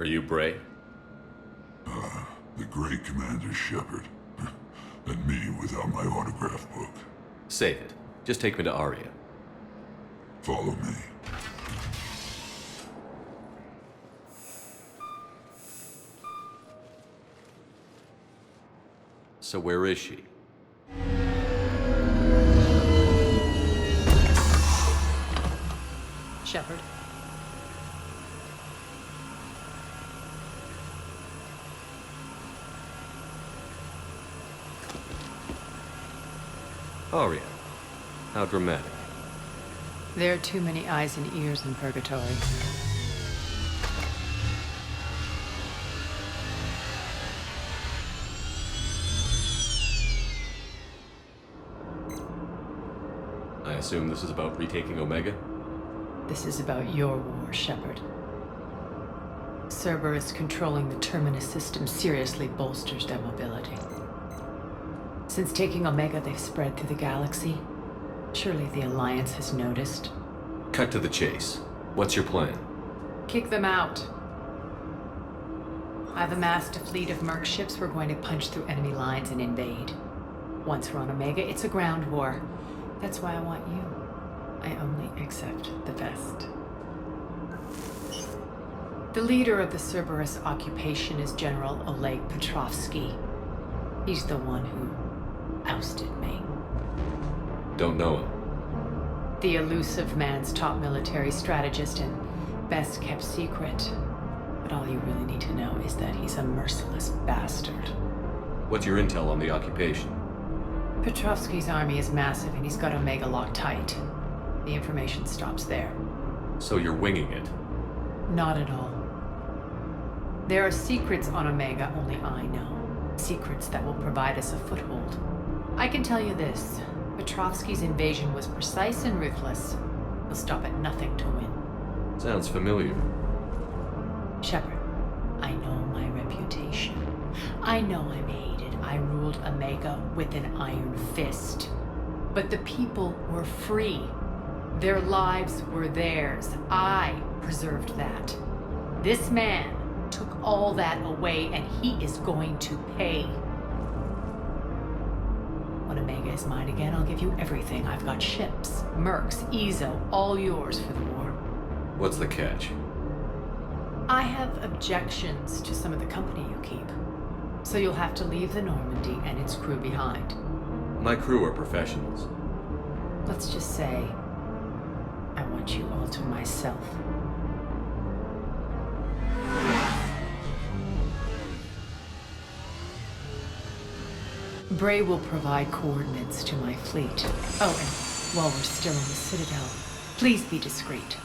Are you Bray? The great Commander Shepard. And me without my autograph book. Save it. Just take me to Aria. Follow me. So where is she? Shepard. Aria. How dramatic. There are too many eyes and ears in Purgatory. I assume this is about retaking Omega? This is about your war, Shepard. Cerberus controlling the Terminus system seriously bolsters their mobility. Since taking Omega, they've spread through the galaxy. Surely the Alliance has noticed. Cut to the chase. What's your plan? Kick them out. I've amassed a fleet of merc ships. We're going to punch through enemy lines and invade. Once we're on Omega, it's a ground war. That's why I want you. I only accept the best. The leader of the Cerberus occupation is General Oleg Petrovsky. He's the one who ousted me. Don't know him. The elusive man's top military strategist and best kept secret. But all you really need to know is that he's a merciless bastard. What's your intel on the occupation? Petrovsky's army is massive and he's got Omega locked tight. The information stops there. So you're winging it? Not at all. There are secrets on Omega only I know. Secrets that will provide us a foothold. I can tell you this. Petrovsky's invasion was precise and ruthless. He'll stop at nothing to win. Sounds familiar. Shepard, I know my reputation. I know I'm hated. I ruled Omega with an iron fist. But the people were free. Their lives were theirs. I preserved that. This man took all that away, and he is going to pay. When Omega is mine again, I'll give you everything. I've got ships, mercs, Ezo, all yours for the war. What's the catch? I have objections to some of the company you keep. So you'll have to leave the Normandy and its crew behind. My crew are professionals. Let's just say, I want you all to myself. Bray will provide coordinates to my fleet. Oh, and while we're still in the Citadel, please be discreet.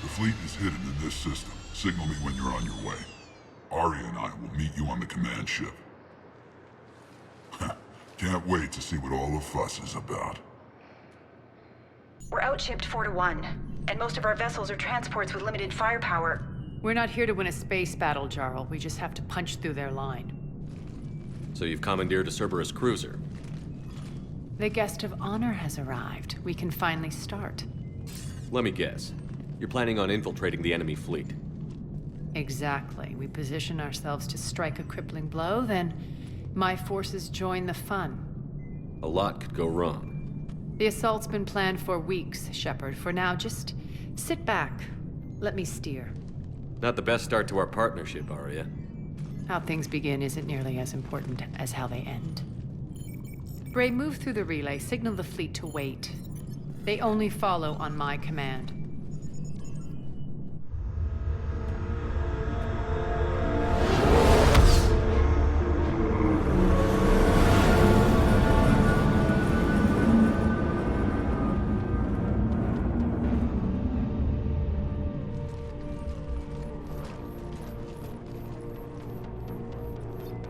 The fleet is hidden in this system. Signal me when you're on your way. Aria and I will meet you on the command ship. Can't wait to see what all the fuss is about. We're outshipped 4-1, and most of our vessels are transports with limited firepower. We're not here to win a space battle, Jarl. We just have to punch through their line. So you've commandeered a Cerberus cruiser? The guest of honor has arrived. We can finally start. Let me guess. You're planning on infiltrating the enemy fleet? Exactly. We position ourselves to strike a crippling blow, then my forces join the fun. A lot could go wrong. The assault's been planned for weeks, Shepard. For now, just sit back. Let me steer. Not the best start to our partnership, Aria. How things begin isn't nearly as important as how they end. Bray, move through the relay. Signal the fleet to wait. They only follow on my command.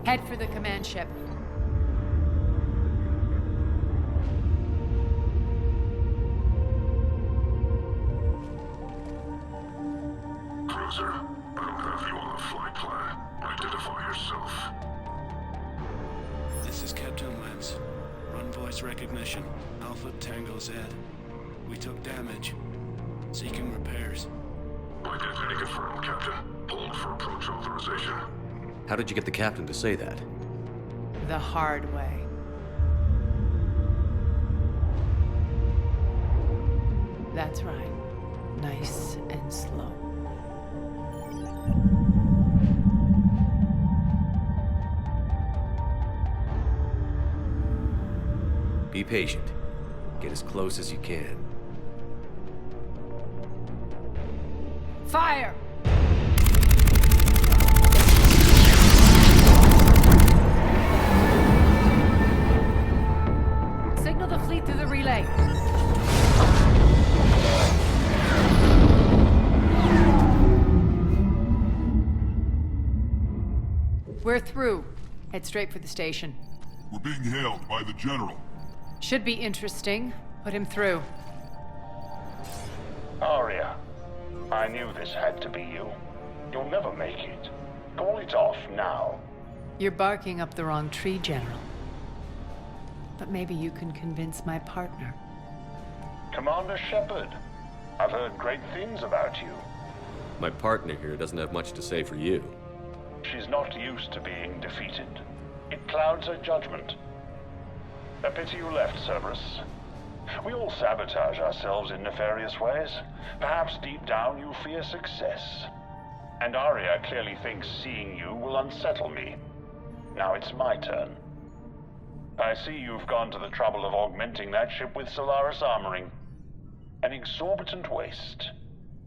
Head for the command ship. Cruiser, I don't have you on the flight plan. Identify yourself. This is Captain Lance. Run voice recognition. Alpha Tango Z. We took damage. Seeking repairs. Identity confirmed, Captain. Hold for approach authorization. How did you get the captain to say that? The hard way. That's right. Nice and slow. Be patient. Get as close as you can. Fire! Signal the fleet through the relay. We're through. Head straight for the station. We're being hailed by the General. Should be interesting. Put him through. Aria, I knew this had to be you. You'll never make it. Call it off now. You're barking up the wrong tree, General. But maybe you can convince my partner. Commander Shepard, I've heard great things about you. My partner here doesn't have much to say for you. She's not used to being defeated. It clouds her judgment. A pity you left, Cerberus. We all sabotage ourselves in nefarious ways. Perhaps deep down you fear success. And Aria clearly thinks seeing you will unsettle me. Now it's my turn. I see you've gone to the trouble of augmenting that ship with Solaris armoring. An exorbitant waste.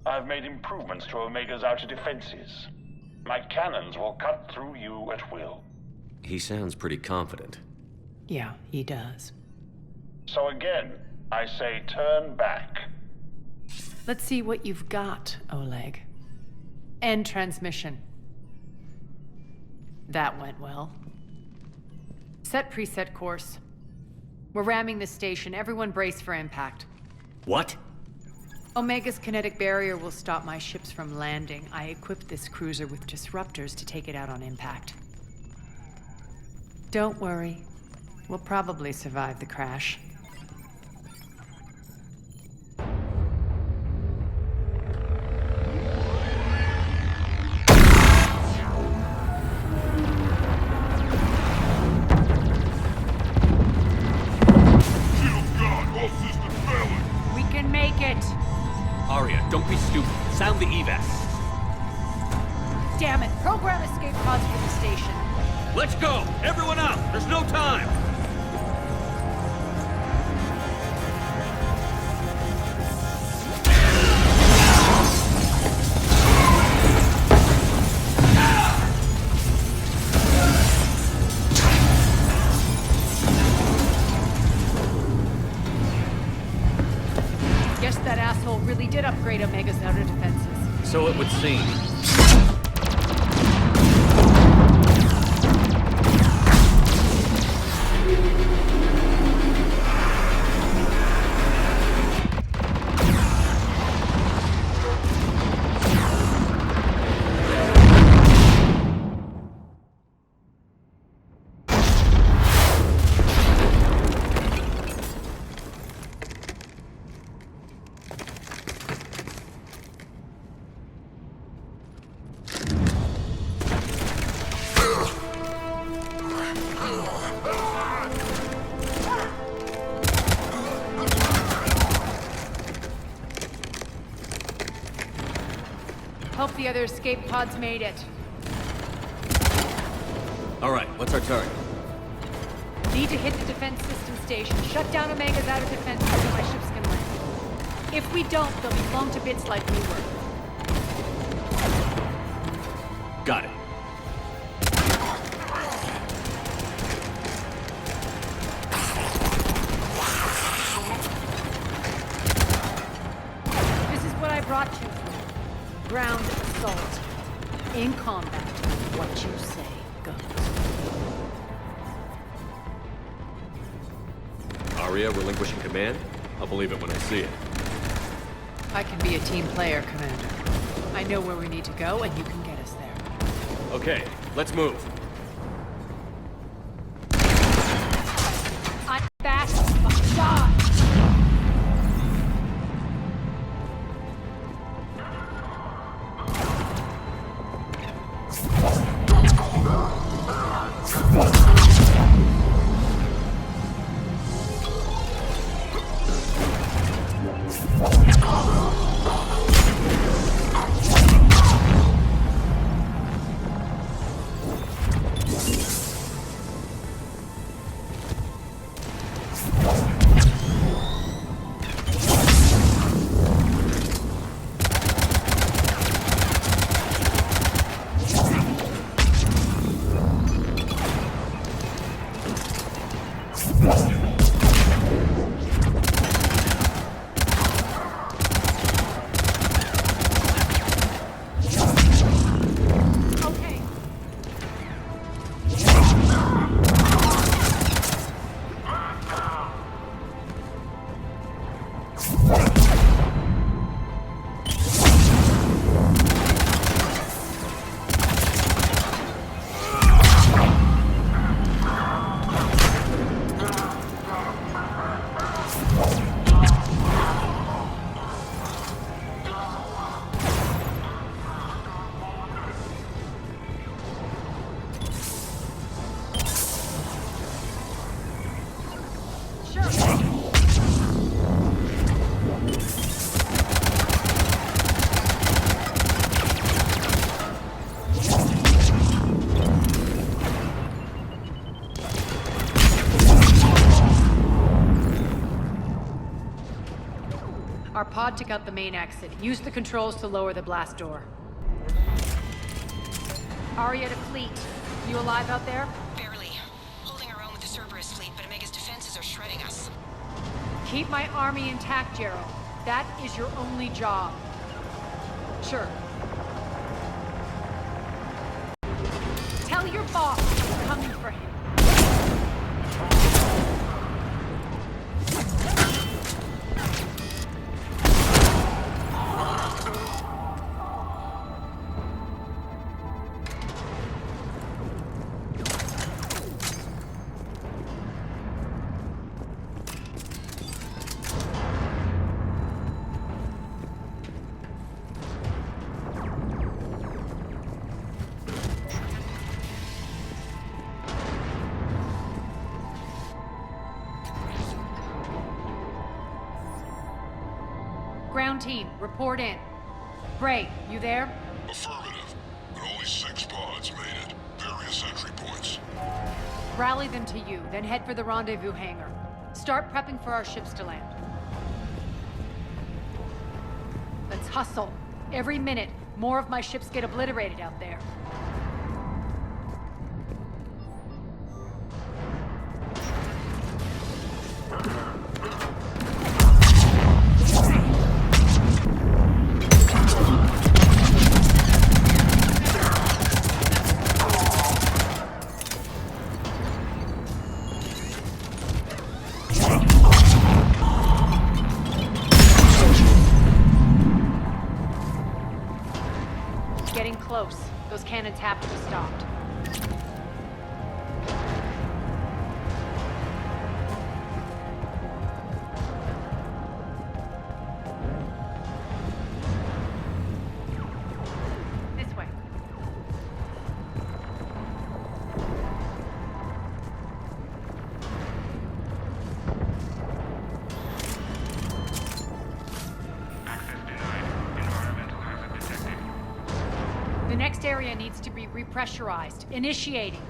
I've made improvements to Omega's outer defenses. My cannons will cut through you at will. He sounds pretty confident. Yeah, he does. So again, I say turn back. Let's see what you've got, Oleg. End transmission. That went well. Set preset course. We're ramming the station. Everyone brace for impact. What? Omega's kinetic barrier will stop my ships from landing. I equipped this cruiser with disruptors to take it out on impact. Don't worry. We'll probably survive the crash. We can make it! Aria, don't be stupid. Sound the evac. Damn it! Program escape pods for the station. Let's go! Everyone out! There's no time! Guess that asshole really did upgrade Omega's outer defenses. So it would seem. Hope the other escape pods made it. All right, what's our target? Need to hit the defense system station. Shut down Omega's outer defenses so my ships can land. If we don't, they'll be blown to bits like we were. Got it. This is what I brought you for. Ground assault. In combat, what you say goes. Aria relinquishing command? I'll believe it when I see it. I can be a team player, Commander. I know where we need to go, and you can get us there. Okay, let's move. I'm fast. Fuck, die! pod took out the main exit. Use the controls to lower the blast door. Aria to fleet. You alive out there? Barely. Holding our own with the Cerberus fleet, but Omega's defenses are shredding us. Keep my army intact, Gerald. That is your only job. Sure. Tell your boss I'm coming for him. Ground team, report in. Bray, you there? Affirmative. But only 6 pods made it. Various entry points. Rally them to you, then head for the rendezvous hangar. Start prepping for our ships to land. Let's hustle. Every minute, more of my ships get obliterated out there. Getting close. Those cannons have to be stopped. This way. The next area needs to be repressurized. Initiating.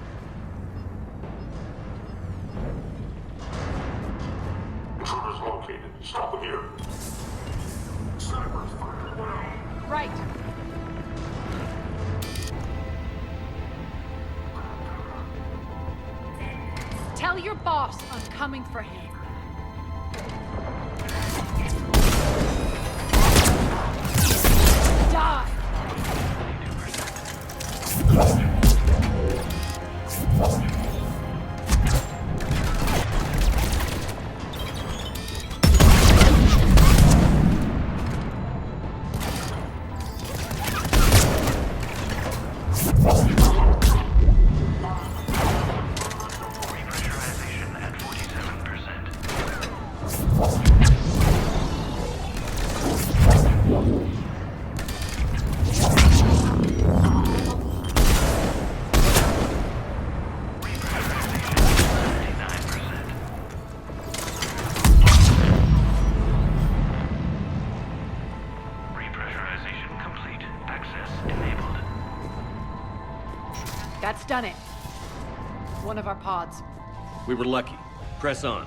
Intruders located. Stop them here. Snipers fired well. Right. Tell your boss I'm coming for him. Die! Repressurization at 47%. Repressurization complete. Access enabled. That's done it. One of our pods. We were lucky. Press on.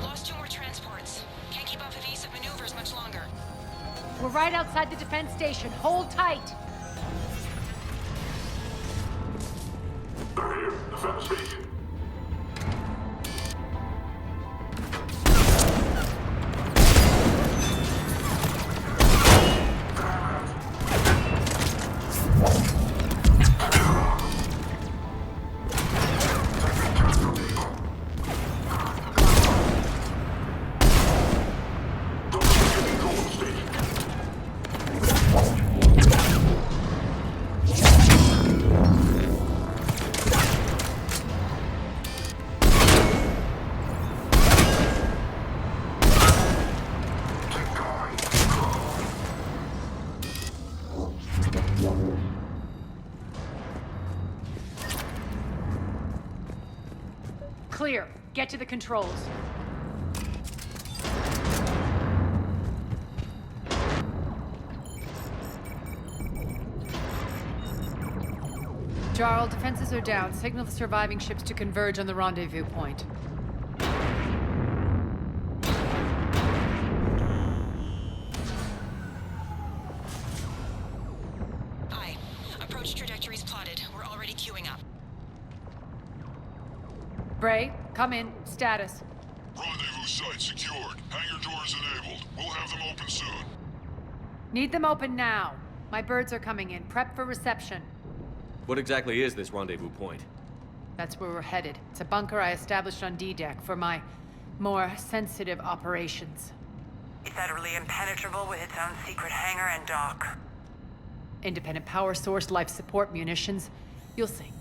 Lost 2 more transports. Can't keep up evasive maneuvers much longer. We're right outside the defense station. Hold tight. They're here. Defend the station. Clear. Get to the controls. Jarl, defenses are down. Signal the surviving ships to converge on the rendezvous point. Bray, come in. Status. Rendezvous site secured. Hangar doors enabled. We'll have them open soon. Need them open now. My birds are coming in. Prep for reception. What exactly is this rendezvous point? That's where we're headed. It's a bunker I established on D-Deck for my more sensitive operations. It's utterly impenetrable with its own secret hangar and dock. Independent power source, life support, munitions. You'll see.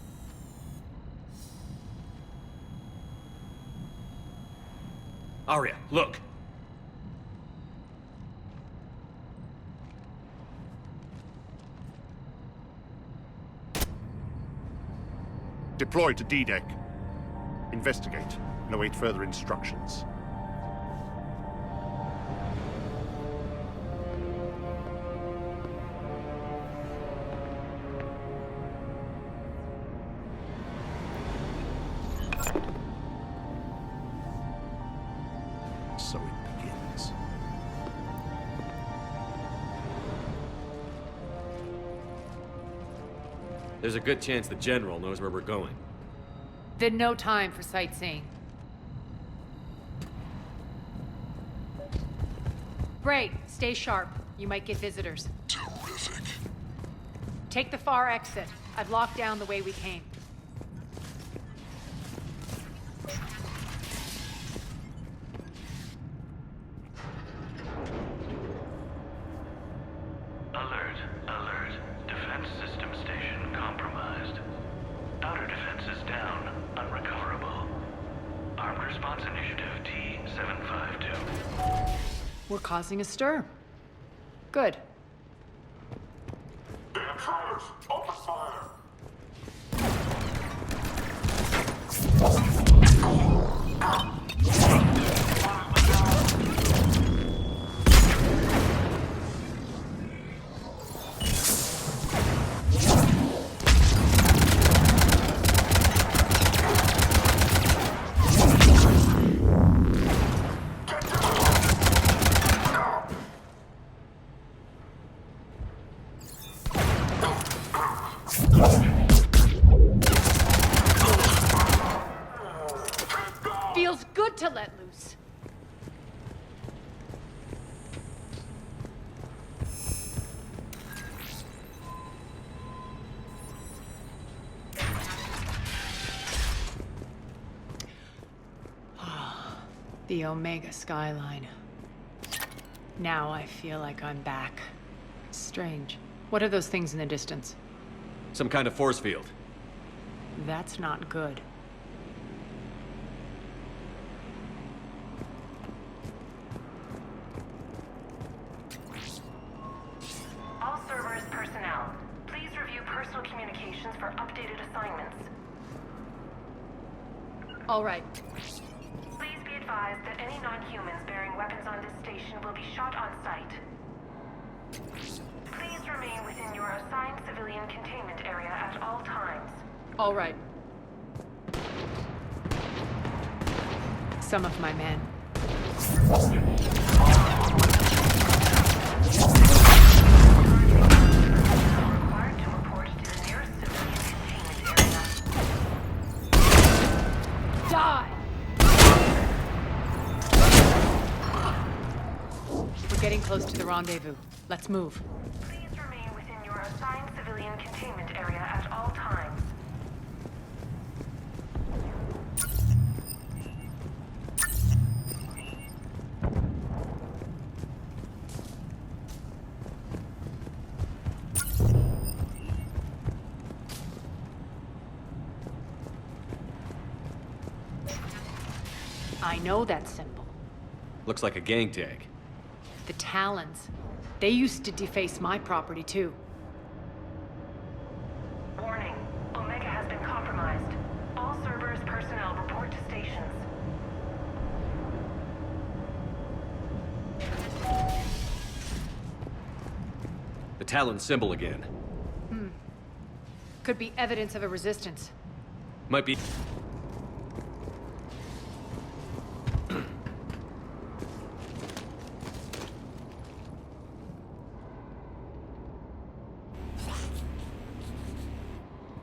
Aria, look! Deploy to D-Deck. Investigate and await further instructions. So it begins. There's a good chance the General knows where we're going. Then no time for sightseeing. Bray, stay sharp. You might get visitors. Terrific. Take the far exit. I've locked down the way we came. Alert, alert. Defense system station compromised. Outer defenses down, unrecoverable. Armed Response Initiative T-752. We're causing a stir. Good. Intruders! Open fire! Feels good to let loose. The Omega skyline. Now I feel like I'm back. Strange. What are those things in the distance? Some kind of force field. That's not good. All Cerberus personnel, please review personal communications for updated assignments. All right. Please be advised that any non-humans bearing weapons on this station will be shot on sight. Please remain within your assigned civilian containment area at all times. All right. Some of my men. Required to report to the nearest civilian containment area. Die! We're getting close to the rendezvous. Let's move. Please remain within your assigned civilian containment area at all times. I know that symbol. Looks like a gang tag. The Talons. They used to deface my property, too. Warning. Omega has been compromised. All Cerberus personnel report to stations. The Talon symbol again. Could be evidence of a resistance. Might be...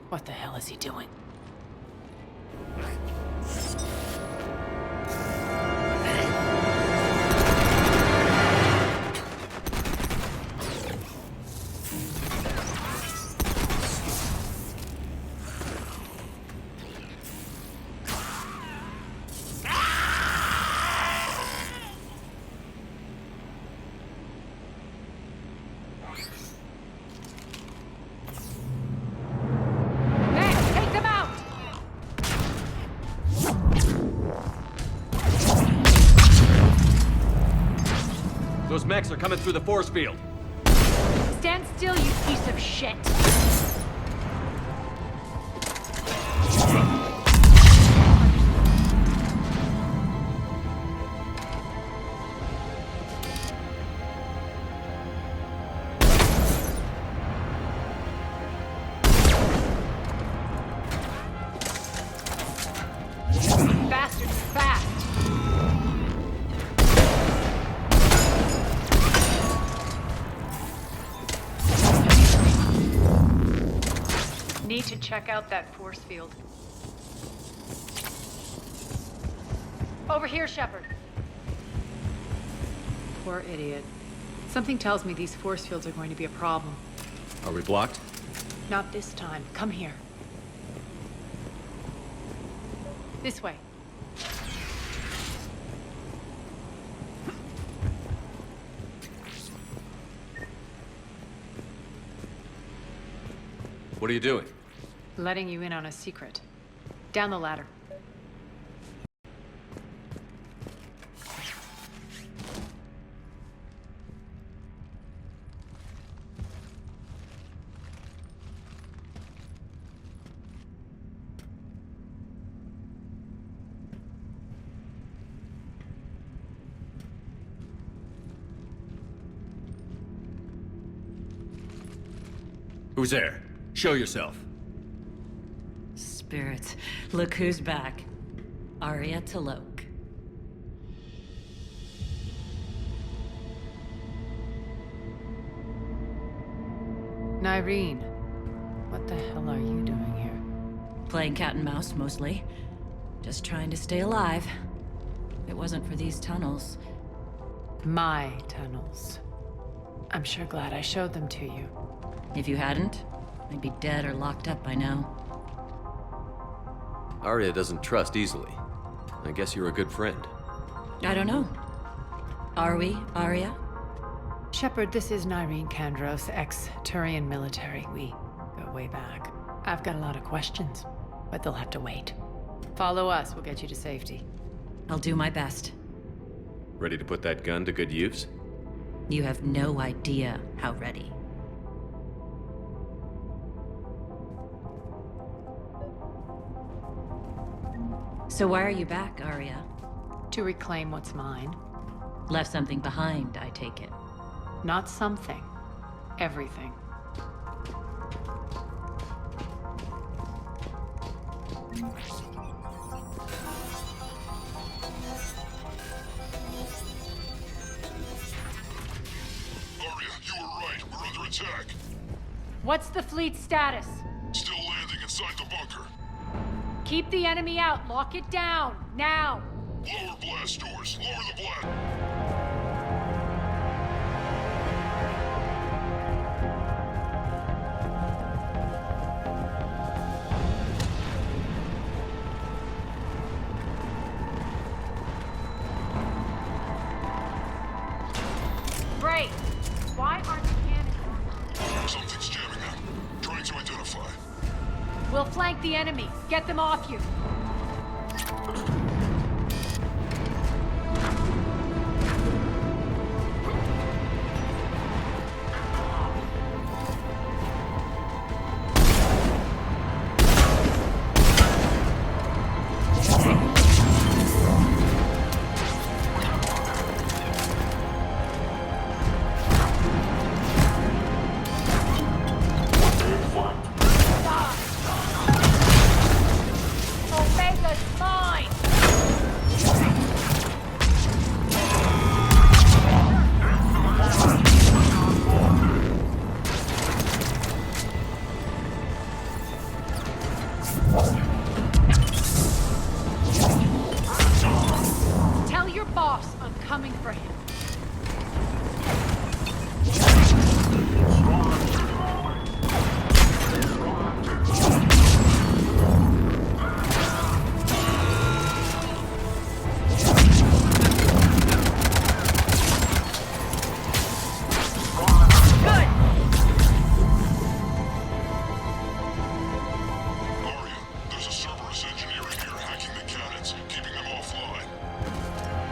What the hell is he doing? mechs are coming through the force field. Stand still, you piece of shit! Bastards are fast! Need to check out that force field. Over here, Shepard. Poor idiot. Something tells me these force fields are going to be a problem. Are we blocked? Not this time. Come here. This way. What are you doing? Letting you in on a secret. Down the ladder. Who's there? Show yourself. Spirits, look who's back. Aria Taloke. Nyreen, what the hell are you doing here? Playing cat and mouse, mostly. Just trying to stay alive. If it wasn't for these tunnels. My tunnels. I'm sure glad I showed them to you. If you hadn't, I'd be dead or locked up by now. Aria doesn't trust easily. I guess you're a good friend. I don't know. Are we, Aria? Shepard, this is Nyreen Kandros, ex-Turian military. We go way back. I've got a lot of questions, but they'll have to wait. Follow us, we'll get you to safety. I'll do my best. Ready to put that gun to good use? You have no idea how ready. So why are you back, Aria? To reclaim what's mine. Left something behind, I take it. Not something. Everything. Aria, you were right. We're under attack. What's the fleet's status? Still landing inside the bunker. Keep the enemy out. Lock it down. Now. Lower blast doors. Lower the blast. Great. Why aren't the cannons on? Something's jamming them. Trying to identify. We'll flank the enemy. Get them off you. Omega's mine! Tell your boss I'm coming for him.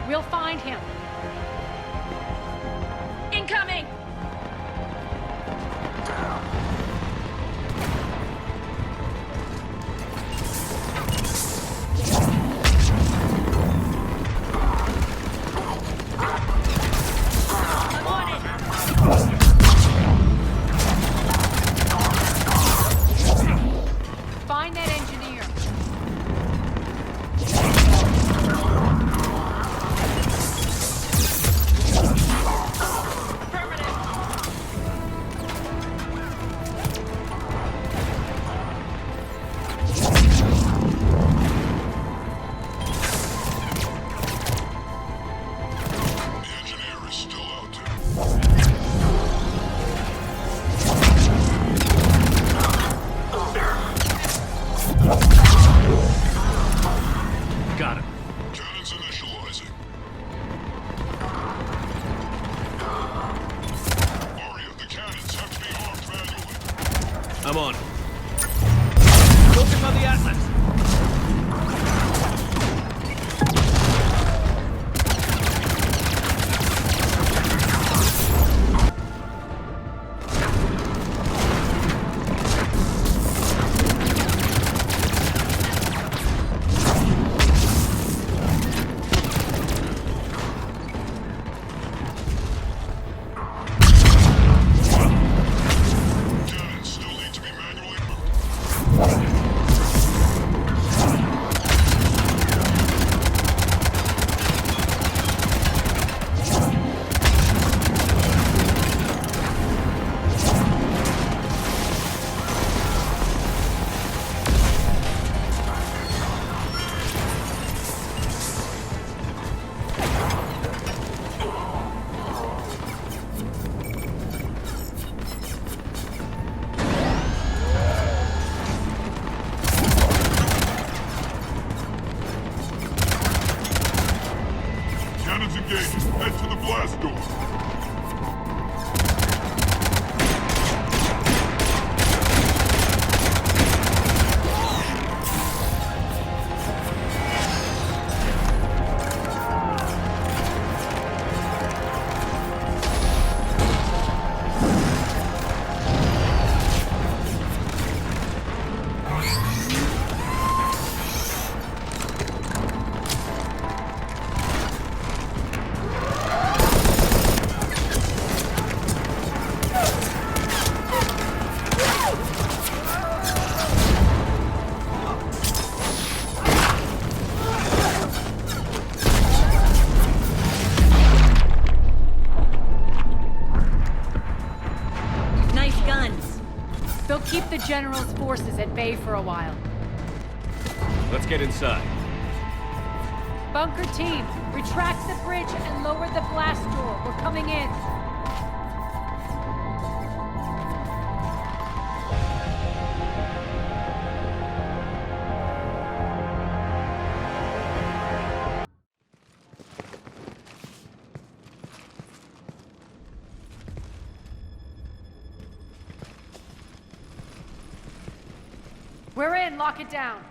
We'll find him. General's forces at bay for a while. Let's get inside. Bunker team, retract the bridge and lower the blast door. We're coming in. We're in. Lock it down.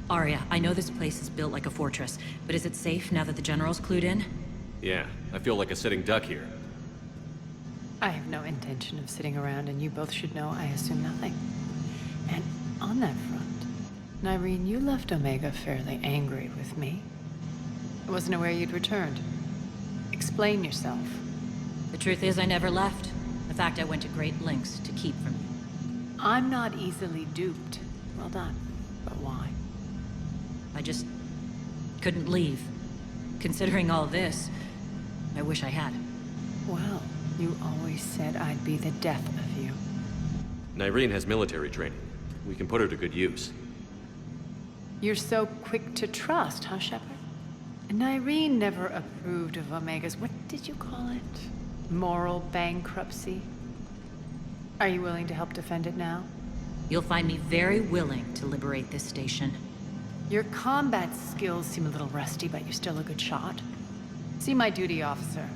Aria, I know this place is built like a fortress, but is it safe now that the General's clued in? Yeah, I feel like a sitting duck here. I have no intention of sitting around, and you both should know I assume nothing. And on that front, Nyreen, you left Omega fairly angry with me. I wasn't aware you'd returned. Explain yourself. The truth is, I never left. In fact, I went to great lengths to keep from you. I'm not easily duped. Well done. But why? I just couldn't leave. Considering all this, I wish I had. Well, you always said I'd be the death of you. Nyreen has military training. We can put her to good use. You're so quick to trust, huh, Shepard? Nyreen never approved of Omega's, what did you call it? Moral bankruptcy? Are you willing to help defend it now? You'll find me very willing to liberate this station. Your combat skills seem a little rusty, but you're still a good shot. See my duty officer.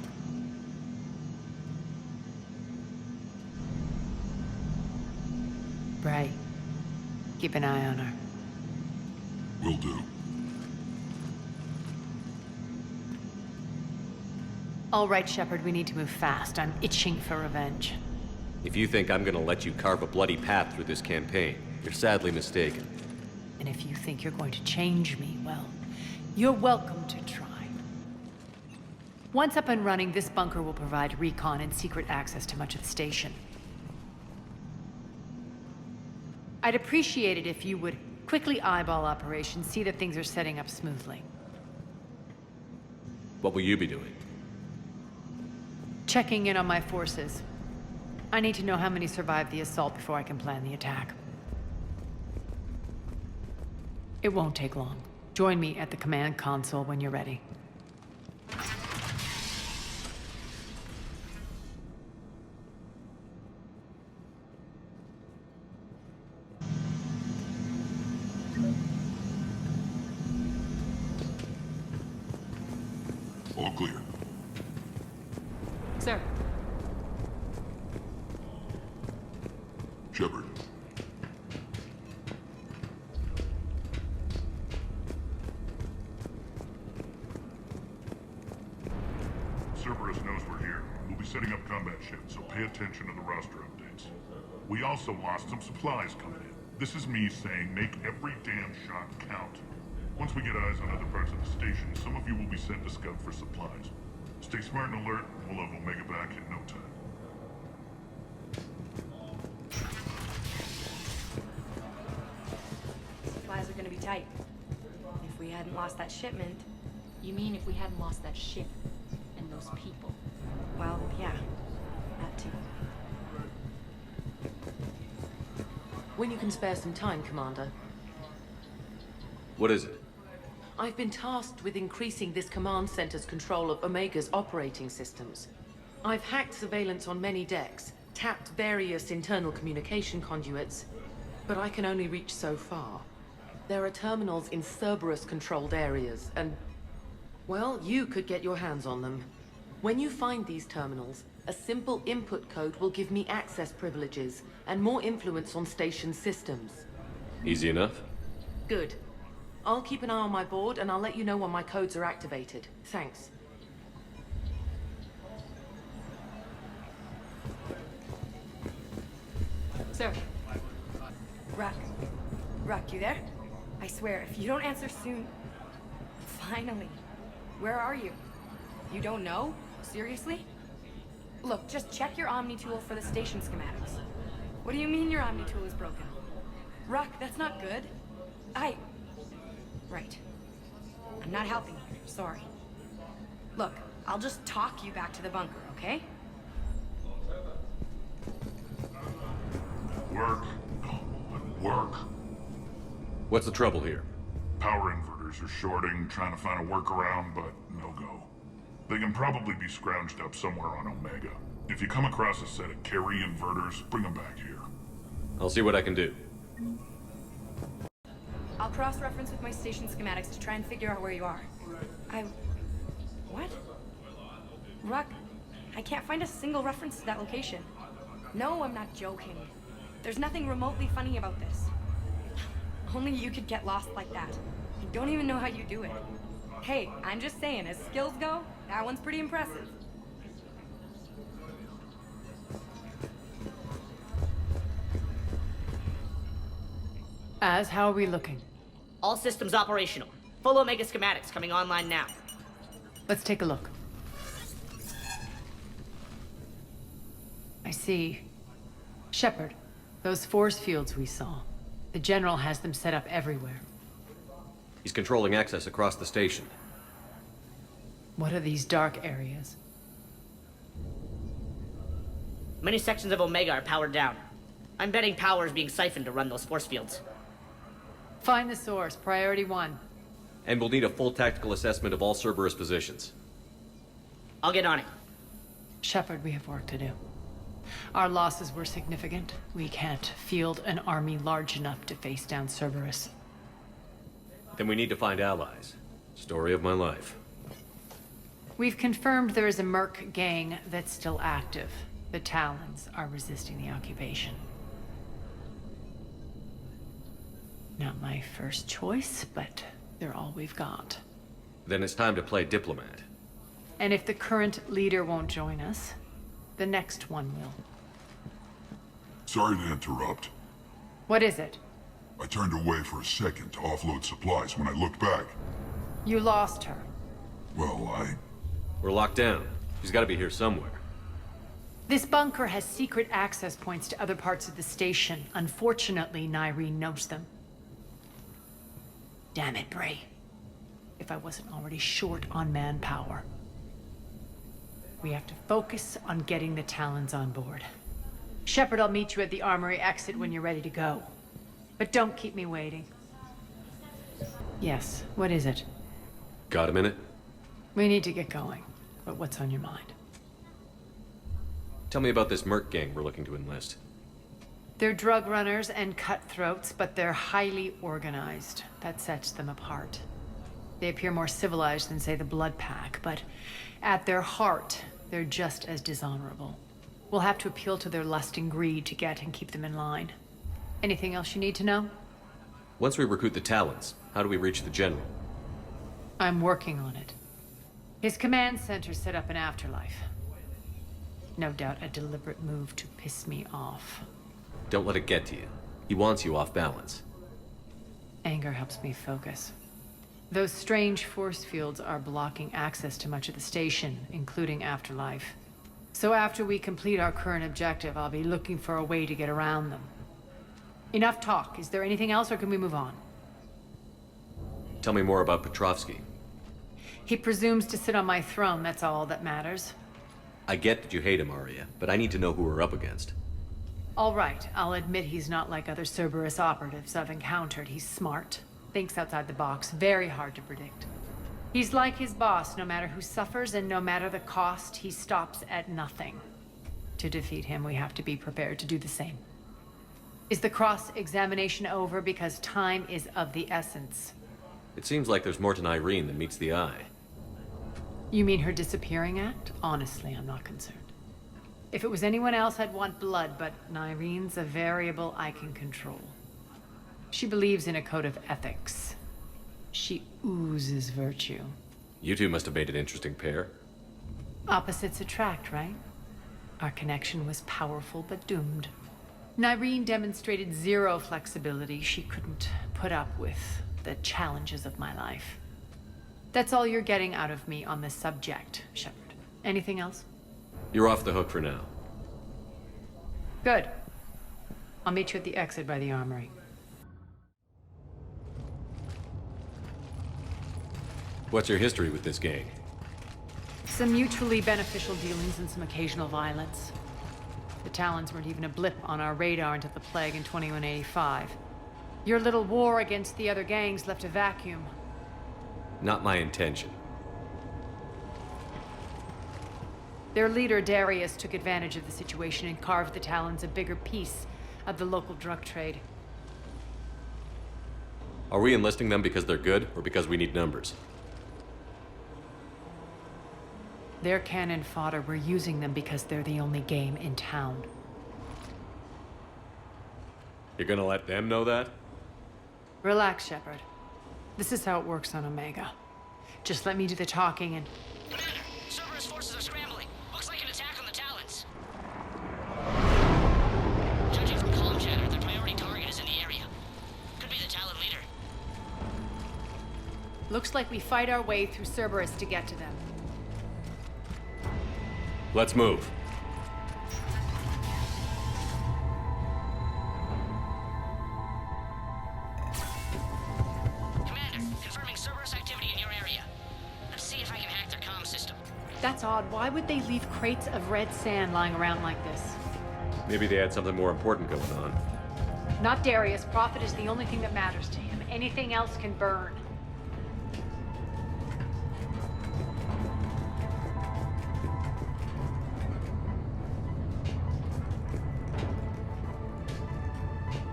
Bray, keep an eye on her. Will do. All right, Shepard, we need to move fast. I'm itching for revenge. If you think I'm gonna let you carve a bloody path through this campaign, you're sadly mistaken. And if you think you're going to change me, well, you're welcome to try. Once up and running, this bunker will provide recon and secret access to much of the station. I'd appreciate it if you would quickly eyeball operations, see that things are setting up smoothly. What will you be doing? Checking in on my forces. I need to know how many survived the assault before I can plan the attack. It won't take long. Join me at the command console when you're ready. All clear. Sir. Shepard. Cerberus knows we're here. We'll be setting up combat shifts, so pay attention to the roster updates. We also lost some supplies coming in. This is me saying make every damn shot count. Once we get eyes on other parts of the station, some of you will be sent to scout for supplies. Stay smart and alert, and we'll have Omega back in no time. Supplies are gonna be tight. If we hadn't lost that shipment... You mean if we hadn't lost that ship and those people? Well, yeah. That too. When you can spare some time, Commander. What is it? I've been tasked with increasing this command center's control of Omega's operating systems. I've hacked surveillance on many decks, tapped various internal communication conduits, but I can only reach so far. There are terminals in Cerberus-controlled areas, and... well, you could get your hands on them. When you find these terminals, a simple input code will give me access privileges and more influence on station systems. Easy enough? Good. I'll keep an eye on my board, and I'll let you know when my codes are activated. Thanks. Sir. Rock. Rock, you there? I swear, if you don't answer soon... Finally. Where are you? You don't know? Seriously? Look, just check your Omni tool for the station schematics. What do you mean your Omni tool is broken? Rock, that's not good. Right. I'm not helping you. Sorry. Look, I'll just talk you back to the bunker, okay? Work. Work. What's the trouble here? Power inverters are shorting, trying to find a workaround, but no go. They can probably be scrounged up somewhere on Omega. If you come across a set of carry inverters, bring them back here. I'll see what I can do. I'll cross-reference with my station schematics to try and figure out where you are. What? Ruck, I can't find a single reference to that location. No, I'm not joking. There's nothing remotely funny about this. Only you could get lost like that. I don't even know how you do it. Hey, I'm just saying, as skills go, that one's pretty impressive. How are we looking? All systems operational. Full Omega schematics coming online now. Let's take a look. I see. Shepard, those force fields we saw. The General has them set up everywhere. He's controlling access across the station. What are these dark areas? Many sections of Omega are powered down. I'm betting power is being siphoned to run those force fields. Find the source, priority 1. And we'll need a full tactical assessment of all Cerberus positions. I'll get on it. Shepard, we have work to do. Our losses were significant. We can't field an army large enough to face down Cerberus. Then we need to find allies. Story of my life. We've confirmed there is a Merc gang that's still active. The Talons are resisting the occupation. Not my first choice, but they're all we've got. Then it's time to play diplomat. And if the current leader won't join us, the next one will. Sorry to interrupt. What is it? I turned away for a second to offload supplies. When I looked back... You lost her. Well, We're locked down. She's got to be here somewhere. This bunker has secret access points to other parts of the station. Unfortunately, Nyreen knows them. Damn it, Bray. If I wasn't already short on manpower. We have to focus on getting the Talons on board. Shepard, I'll meet you at the armory exit when you're ready to go. But don't keep me waiting. Yes, what is it? Got a minute? We need to get going. But what's on your mind? Tell me about this Merc gang we're looking to enlist. They're drug runners and cutthroats, but they're highly organized. That sets them apart. They appear more civilized than, say, the Blood Pack, but at their heart, they're just as dishonorable. We'll have to appeal to their lust and greed to get and keep them in line. Anything else you need to know? Once we recruit the Talons, how do we reach the General? I'm working on it. His command center set up an afterlife. No doubt a deliberate move to piss me off. Don't let it get to you. He wants you off balance. Anger helps me focus. Those strange force fields are blocking access to much of the station, including Afterlife. So after we complete our current objective, I'll be looking for a way to get around them. Enough talk. Is there anything else, or can we move on? Tell me more about Petrovsky. He presumes to sit on my throne, that's all that matters. I get that you hate him, Aria, but I need to know who we're up against. All right, I'll admit he's not like other Cerberus operatives I've encountered. He's smart, thinks outside the box, very hard to predict. He's like his boss, no matter who suffers and no matter the cost, he stops at nothing. To defeat him, we have to be prepared to do the same. Is the cross-examination over? Because time is of the essence. It seems like there's more to Nyreen than meets the eye. You mean her disappearing act? Honestly, I'm not concerned. If it was anyone else, I'd want blood, but Nyreen's a variable I can control. She believes in a code of ethics. She oozes virtue. You two must have made an interesting pair. Opposites attract, right? Our connection was powerful but doomed. Nyreen demonstrated zero flexibility. She couldn't put up with the challenges of my life. That's all you're getting out of me on this subject, Shepard. Anything else? You're off the hook for now. Good. I'll meet you at the exit by the armory. What's your history with this gang? Some mutually beneficial dealings and some occasional violence. The Talons weren't even a blip on our radar until the plague in 2185. Your little war against the other gangs left a vacuum. Not my intention. Their leader, Darius, took advantage of the situation and carved the Talons a bigger piece of the local drug trade. Are we enlisting them because they're good, or because we need numbers? They're cannon fodder. We're using them because they're the only game in town. You're gonna let them know that? Relax, Shepard. This is how it works on Omega. Just let me do the talking and... Commander, Cerberus forces are scrambling. Looks like an attack on the Talons. Judging from comm chatter, their priority target is in the area. Could be the Talon leader. Looks like we fight our way through Cerberus to get to them. Let's move. Commander, confirming Cerberus activity in your area. Let's see if I can hack their comm system. That's odd. Why would they leave crates of red sand lying around like this? Maybe they had something more important going on. Not Darius. Profit is the only thing that matters to him. Anything else can burn.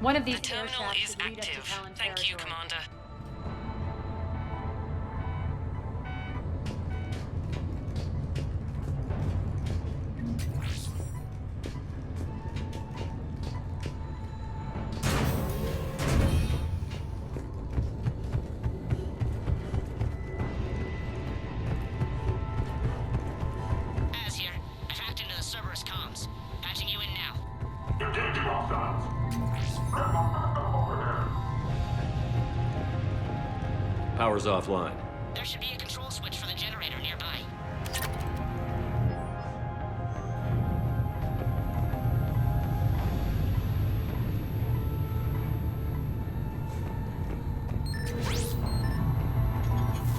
One of these terminal is active. Thank you, Commander. Az here. I've hacked into the Cerberus comms. Patching you in now. Engaging all sides. Power's offline. There should be a control switch for the generator nearby.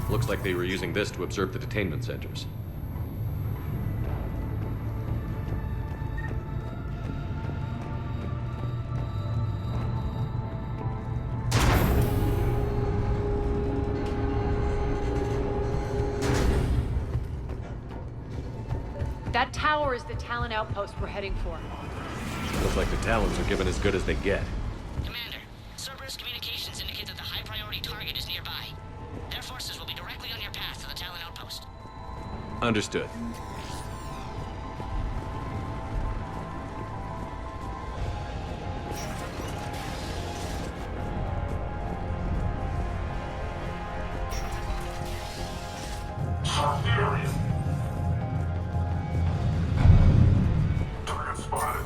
Looks like they were using this to observe the detainment centers. That tower is the Talon outpost we're heading for. Looks like the Talons are given as good as they get. Commander, Cerberus communications indicate that the high-priority target is nearby. Their forces will be directly on your path to the Talon outpost. Understood. Aria. Target spotted.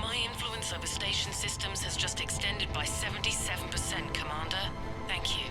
My influence over station systems has just extended by 77%, Commander. Thank you.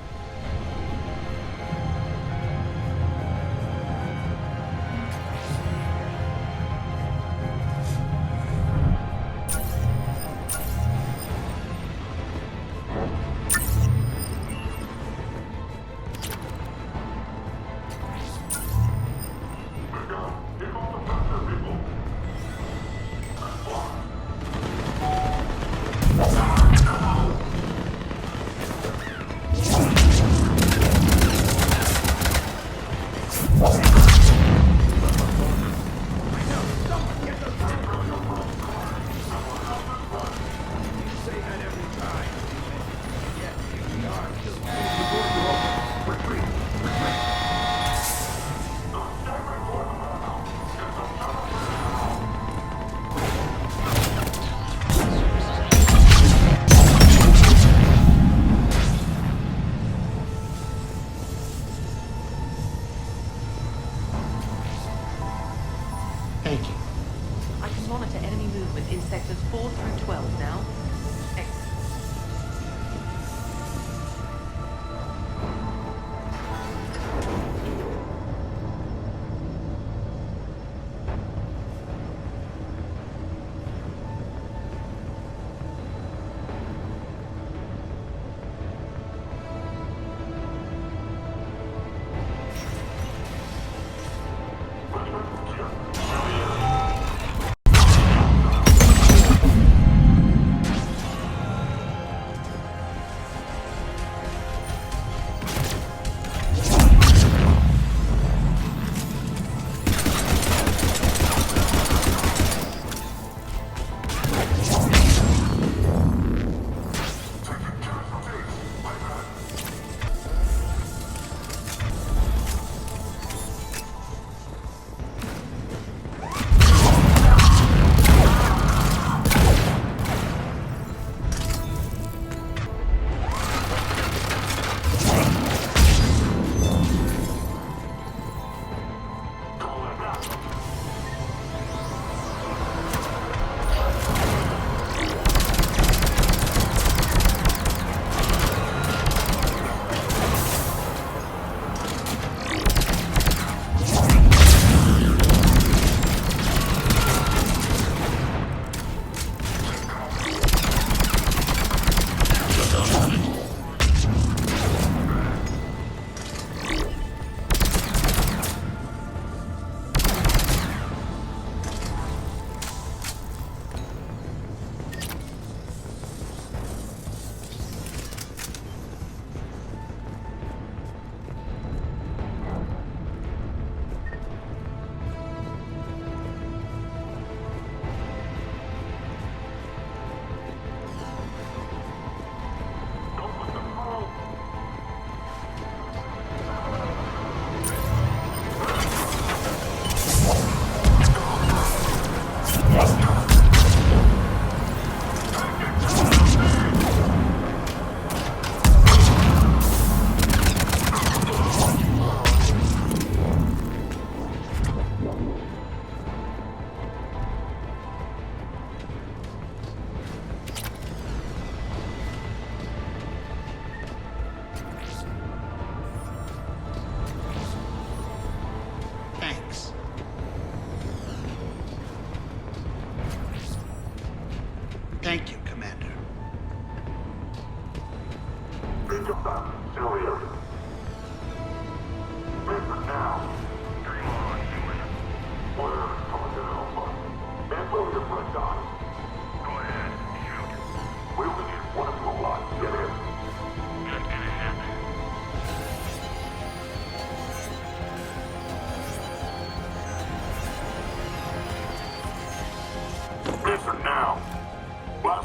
Thank you. I can monitor enemy movement in sectors 4 through 12 now. Excellent.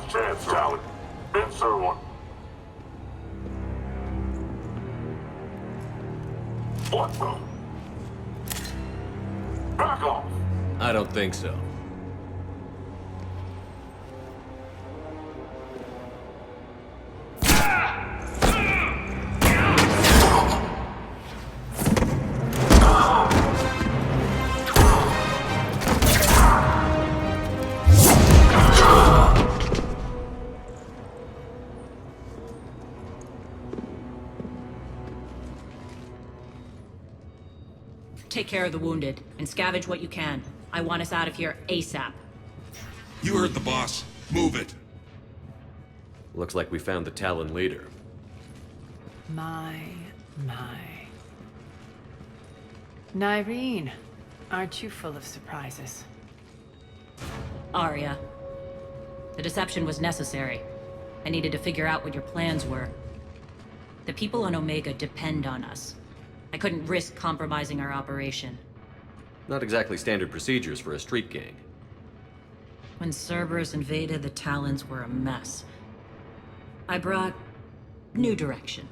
last chance, Talon. Insert one. What the? Back off! I don't think so. Take care of the wounded, and scavenge what you can. I want us out of here ASAP. You heard the boss. Move it. Looks like we found the Talon leader. My. Nyreen, aren't you full of surprises? Aria. The deception was necessary. I needed to figure out what your plans were. The people on Omega depend on us. I couldn't risk compromising our operation. Not exactly standard procedures for a street gang. When Cerberus invaded, the Talons were a mess. I brought new direction.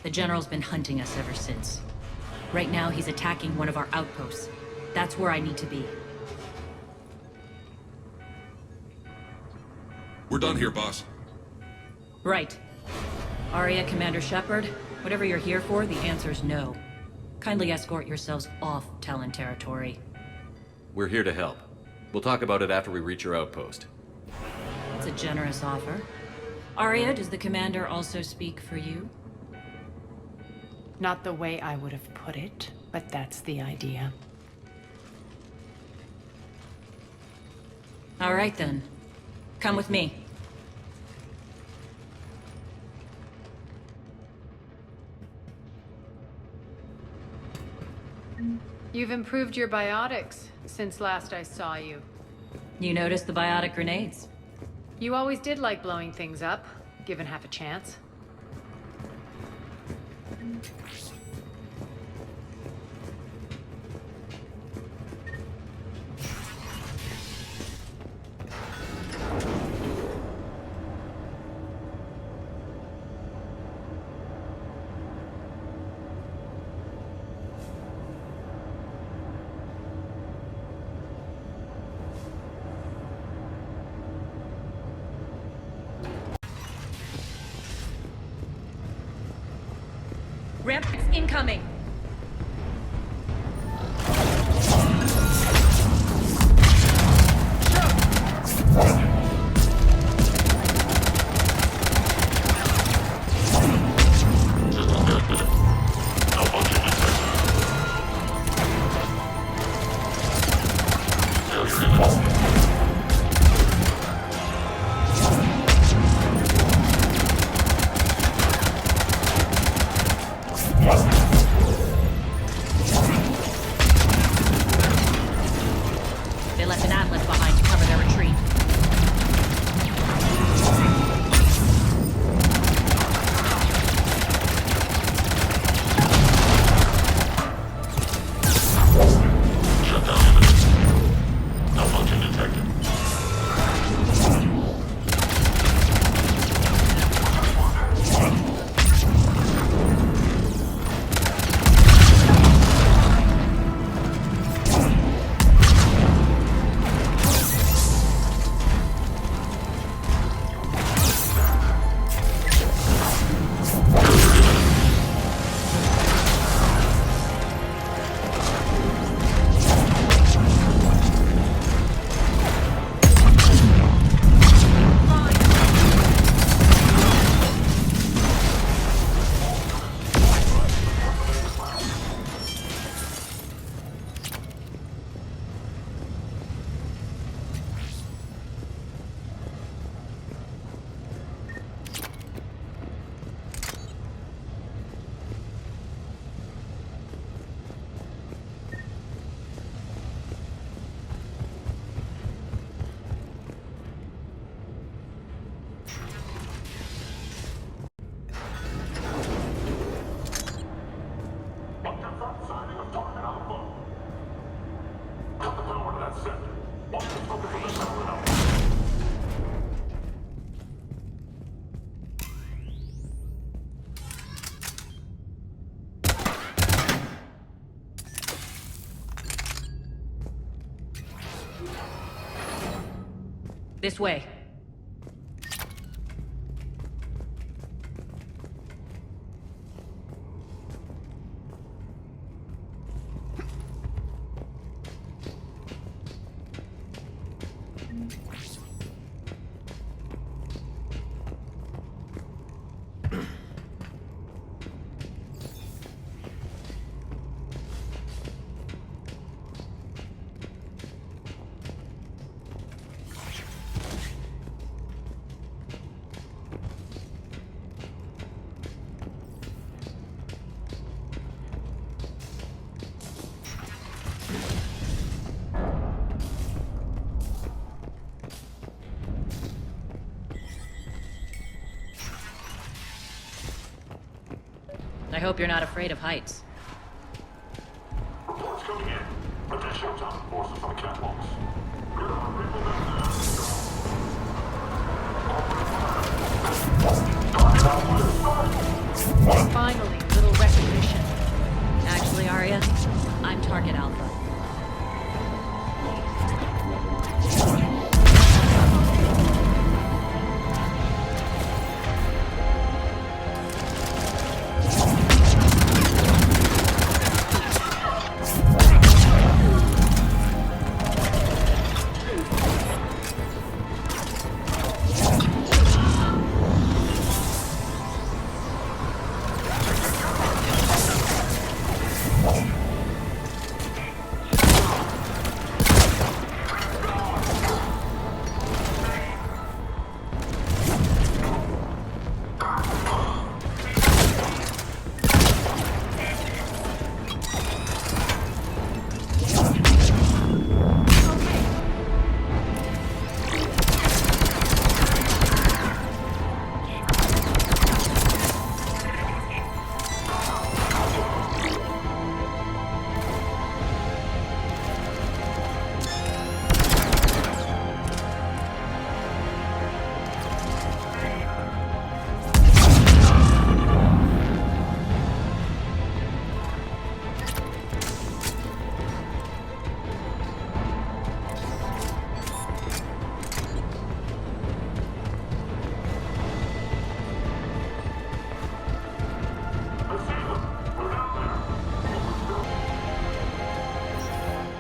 The General's been hunting us ever since. Right now, he's attacking one of our outposts. That's where I need to be. We're done here, boss. Right. Aria, Commander Shepard, whatever you're here for, the answer's no. Kindly escort yourselves off Talon territory. We're here to help. We'll talk about it after we reach your outpost. It's a generous offer. Aria, does the Commander also speak for you? Not the way I would have put it, but that's the idea. All right then. Come with me. You've improved your biotics since last I saw you. You noticed the biotic grenades? You always did like blowing things up, given half a chance. Ramp incoming! This way. I hope you're not afraid of heights. Reports coming in. Additional task forces on the catwalks. Finally, a little recognition. Actually, Aria, I'm Target Alpha.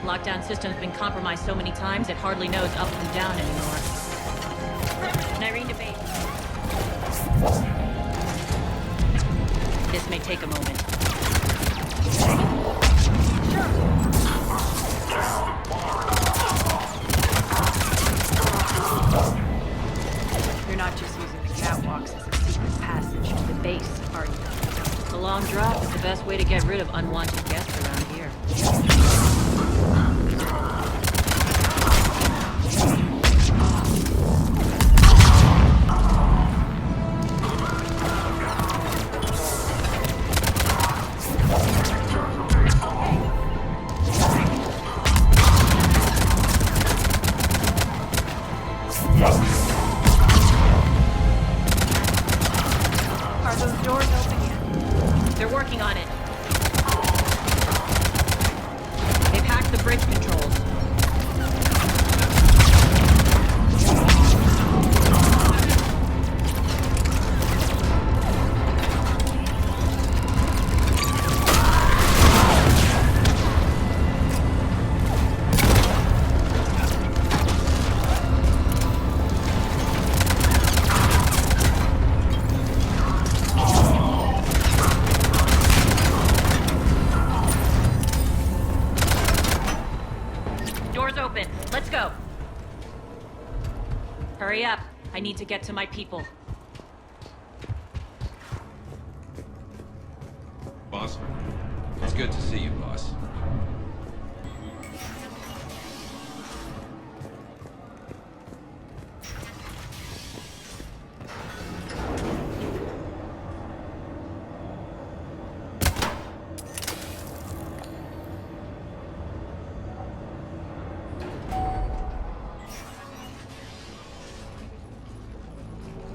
Lockdown system's been compromised so many times it hardly knows up from down anymore. Nyrene to base. This may take a moment. You're not just using the catwalks as a secret passage to the base, are you? The long drop is the best way to get rid of unwanted guests around here. Are those doors open yet? They're working on it. They've hacked the bridge controls. Doors open. Let's go. Hurry up. I need to get to my people. Boss? It's good to see you, boss.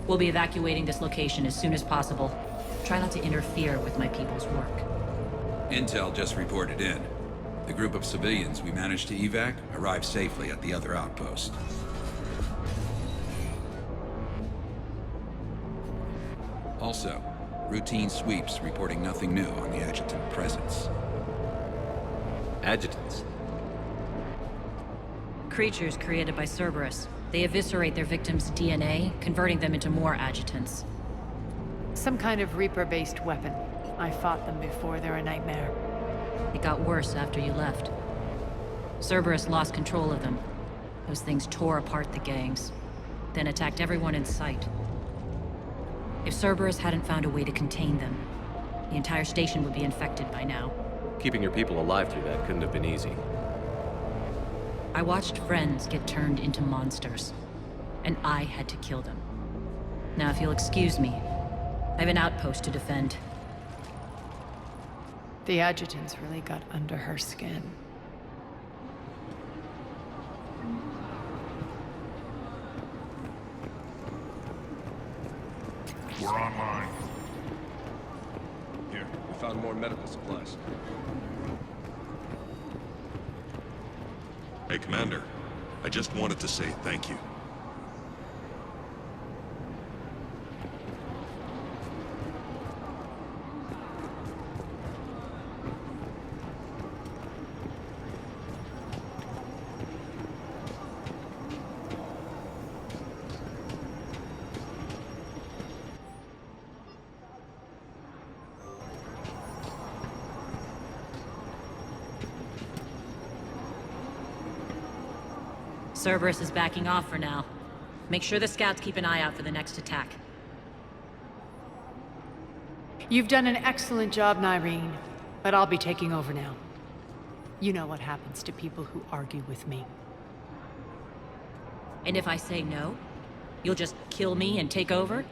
We'll be evacuating this location as soon as possible. Try not to interfere with my people's work. Intel just reported in. The group of civilians we managed to evac arrived safely at the other outpost. Also, routine sweeps reporting nothing new on the adjutant presence. Adjutants? Creatures created by Cerberus. They eviscerate their victims' DNA, converting them into more adjutants. Some kind of Reaper-based weapon. I fought them before, they're a nightmare. It got worse after you left. Cerberus lost control of them. Those things tore apart the gangs, then attacked everyone in sight. If Cerberus hadn't found a way to contain them, the entire station would be infected by now. Keeping your people alive through that couldn't have been easy. I watched friends get turned into monsters, and I had to kill them. Now, if you'll excuse me, I have an outpost to defend. The adjutants really got under her skin. We're online. Here, we found more medical supplies. Hey, Commander. I just wanted to say thank you. Cerberus is backing off for now. Make sure the scouts keep an eye out for the next attack. You've done an excellent job, Nyreen, but I'll be taking over now. You know what happens to people who argue with me. And if I say no, you'll just kill me and take over?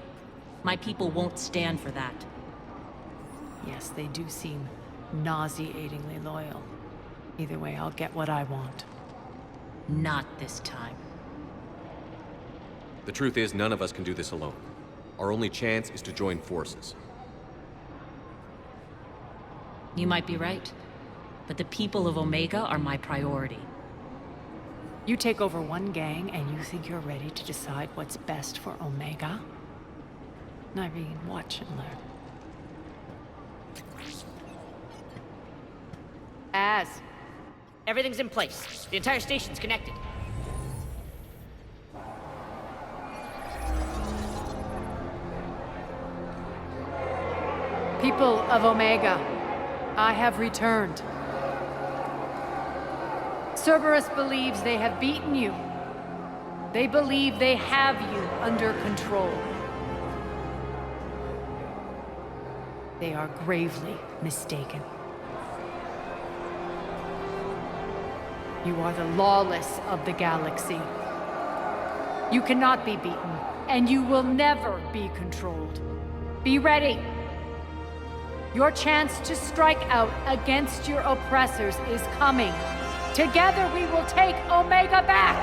My people won't stand for that. Yes, they do seem nauseatingly loyal. Either way, I'll get what I want. Not this time. The truth is, none of us can do this alone. Our only chance is to join forces. You might be right, but the people of Omega are my priority. You take over one gang and you think you're ready to decide what's best for Omega? Nyreen, watch and learn. Everything's in place. The entire station's connected. People of Omega, I have returned. Cerberus believes they have beaten you. They believe they have you under control. They are gravely mistaken. You are the lawless of the galaxy. You cannot be beaten, and you will never be controlled. Be ready. Your chance to strike out against your oppressors is coming. Together we will take Omega back!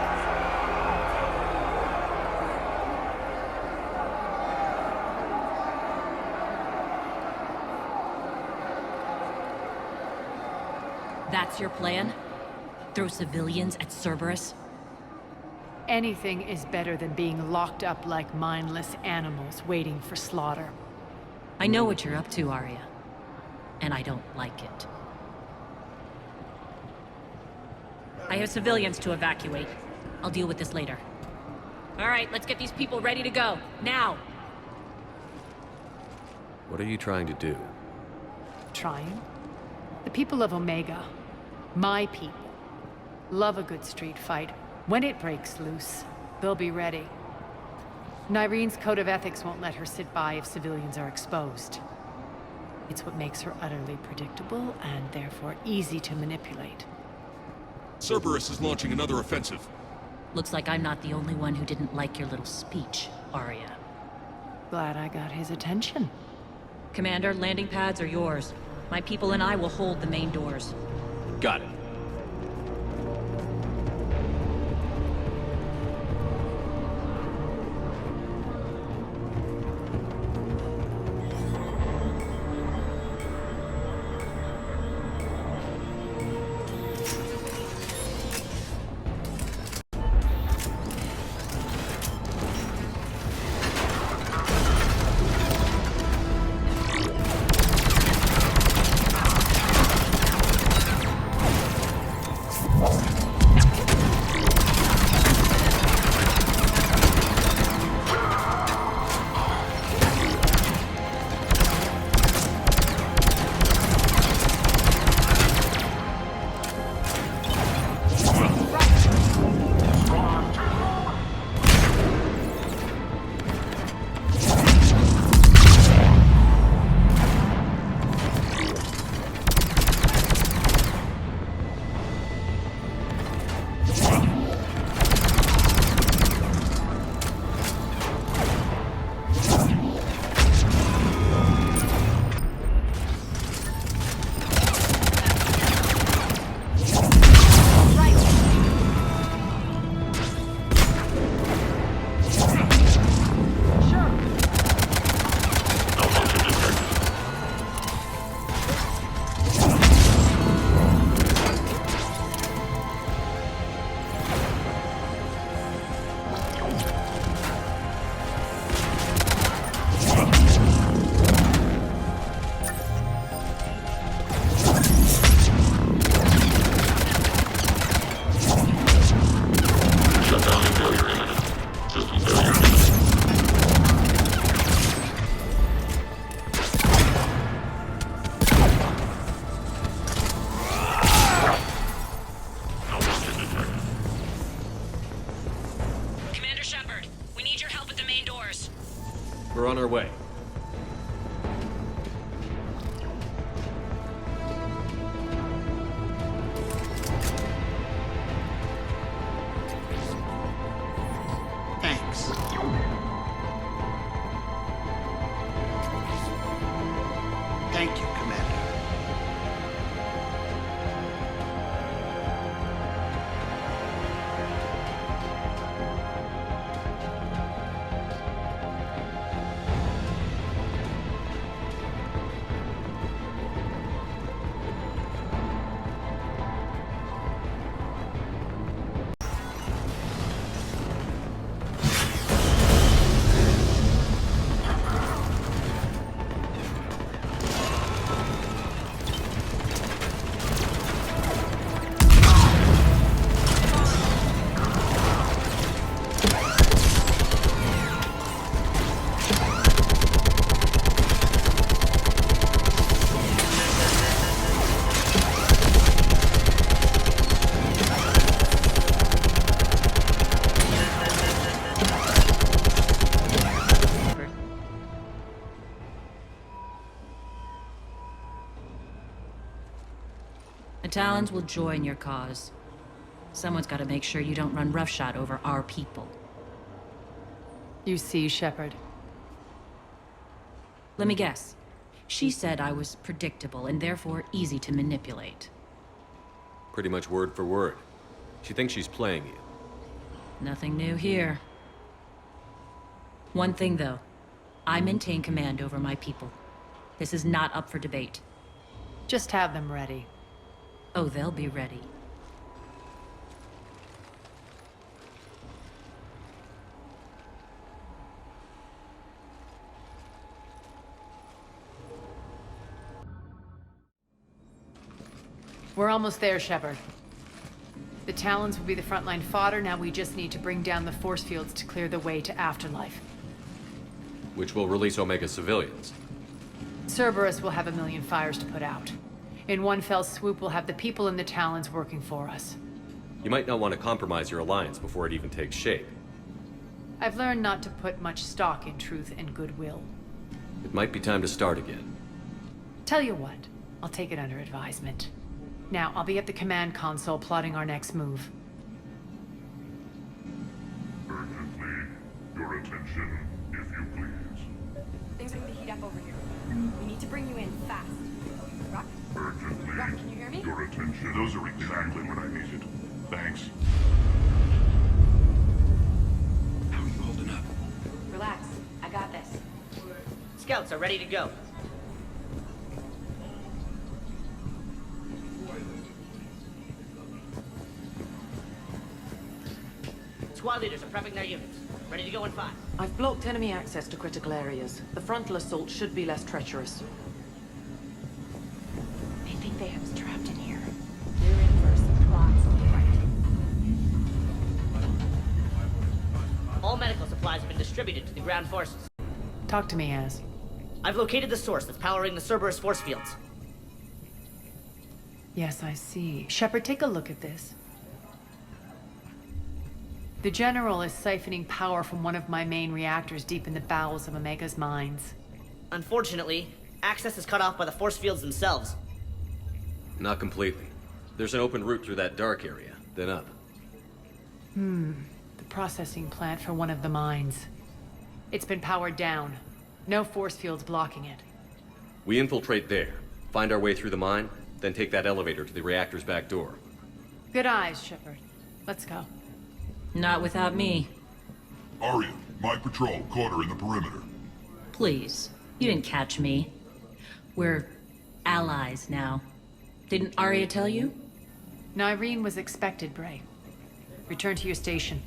That's your plan? Throw civilians at Cerberus? Anything is better than being locked up like mindless animals waiting for slaughter. I know what you're up to, Aria. And I don't like it. I have civilians to evacuate. I'll deal with this later. All right, let's get these people ready to go. Now! What are you trying to do? Trying? The people of Omega, my people, love a good street fight. When it breaks loose, they'll be ready. Nyreen's code of ethics won't let her sit by if civilians are exposed. It's what makes her utterly predictable and therefore easy to manipulate. Cerberus is launching another offensive. Looks like I'm not the only one who didn't like your little speech, Aria. Glad I got his attention. Commander, landing pads are yours. My people and I will hold the main doors. Got it. on our way. Thanks. Thank you, Commander. The Talons will join your cause. Someone's got to make sure you don't run roughshod over our people. You see, Shepard. Let me guess. She said I was predictable and therefore easy to manipulate. Pretty much word for word. She thinks she's playing you. Nothing new here. One thing, though. I maintain command over my people. This is not up for debate. Just have them ready. Oh, they'll be ready. We're almost there, Shepard. The Talons will be the frontline fodder. Now we just need to bring down the force fields to clear the way to Afterlife. Which will release Omega civilians. Cerberus will have 1,000,000 fires to put out. In one fell swoop, we'll have the people in the Talons working for us. You might not want to compromise your alliance before it even takes shape. I've learned not to put much stock in truth and goodwill. It might be time to start again. Tell you what, I'll take it under advisement. Now, I'll be at the command console plotting our next move. Urgently, your attention, if you please. Things are going to heat up over here. We need to bring you in fast. Rock? Urgently, Rock, can you hear me? your attention. Those are exactly what I needed. Thanks. How are you holding up? Relax. I got this. Scouts are ready to go. Squad leaders are prepping their units. Ready to go in 5. I've blocked enemy access to critical areas. The frontal assault should be less treacherous. They think they have us trapped in here. They're in for a surprise, all right. All medical supplies have been distributed to the ground forces. Talk to me, Az. I've located the source that's powering the Cerberus force fields. Yes, I see. Shepard, take a look at this. The General is siphoning power from one of my main reactors deep in the bowels of Omega's mines. Unfortunately, access is cut off by the force fields themselves. Not completely. There's an open route through that dark area, then up. The processing plant for one of the mines. It's been powered down. No force fields blocking it. We infiltrate there, find our way through the mine, then take that elevator to the reactor's back door. Good eyes, Shepard. Let's go. Not without me. Aria, my patrol, quarter in the perimeter. Please. You didn't catch me. We're allies now. Didn't Aria tell you? Nyreen was expected, Bray. Return to your station.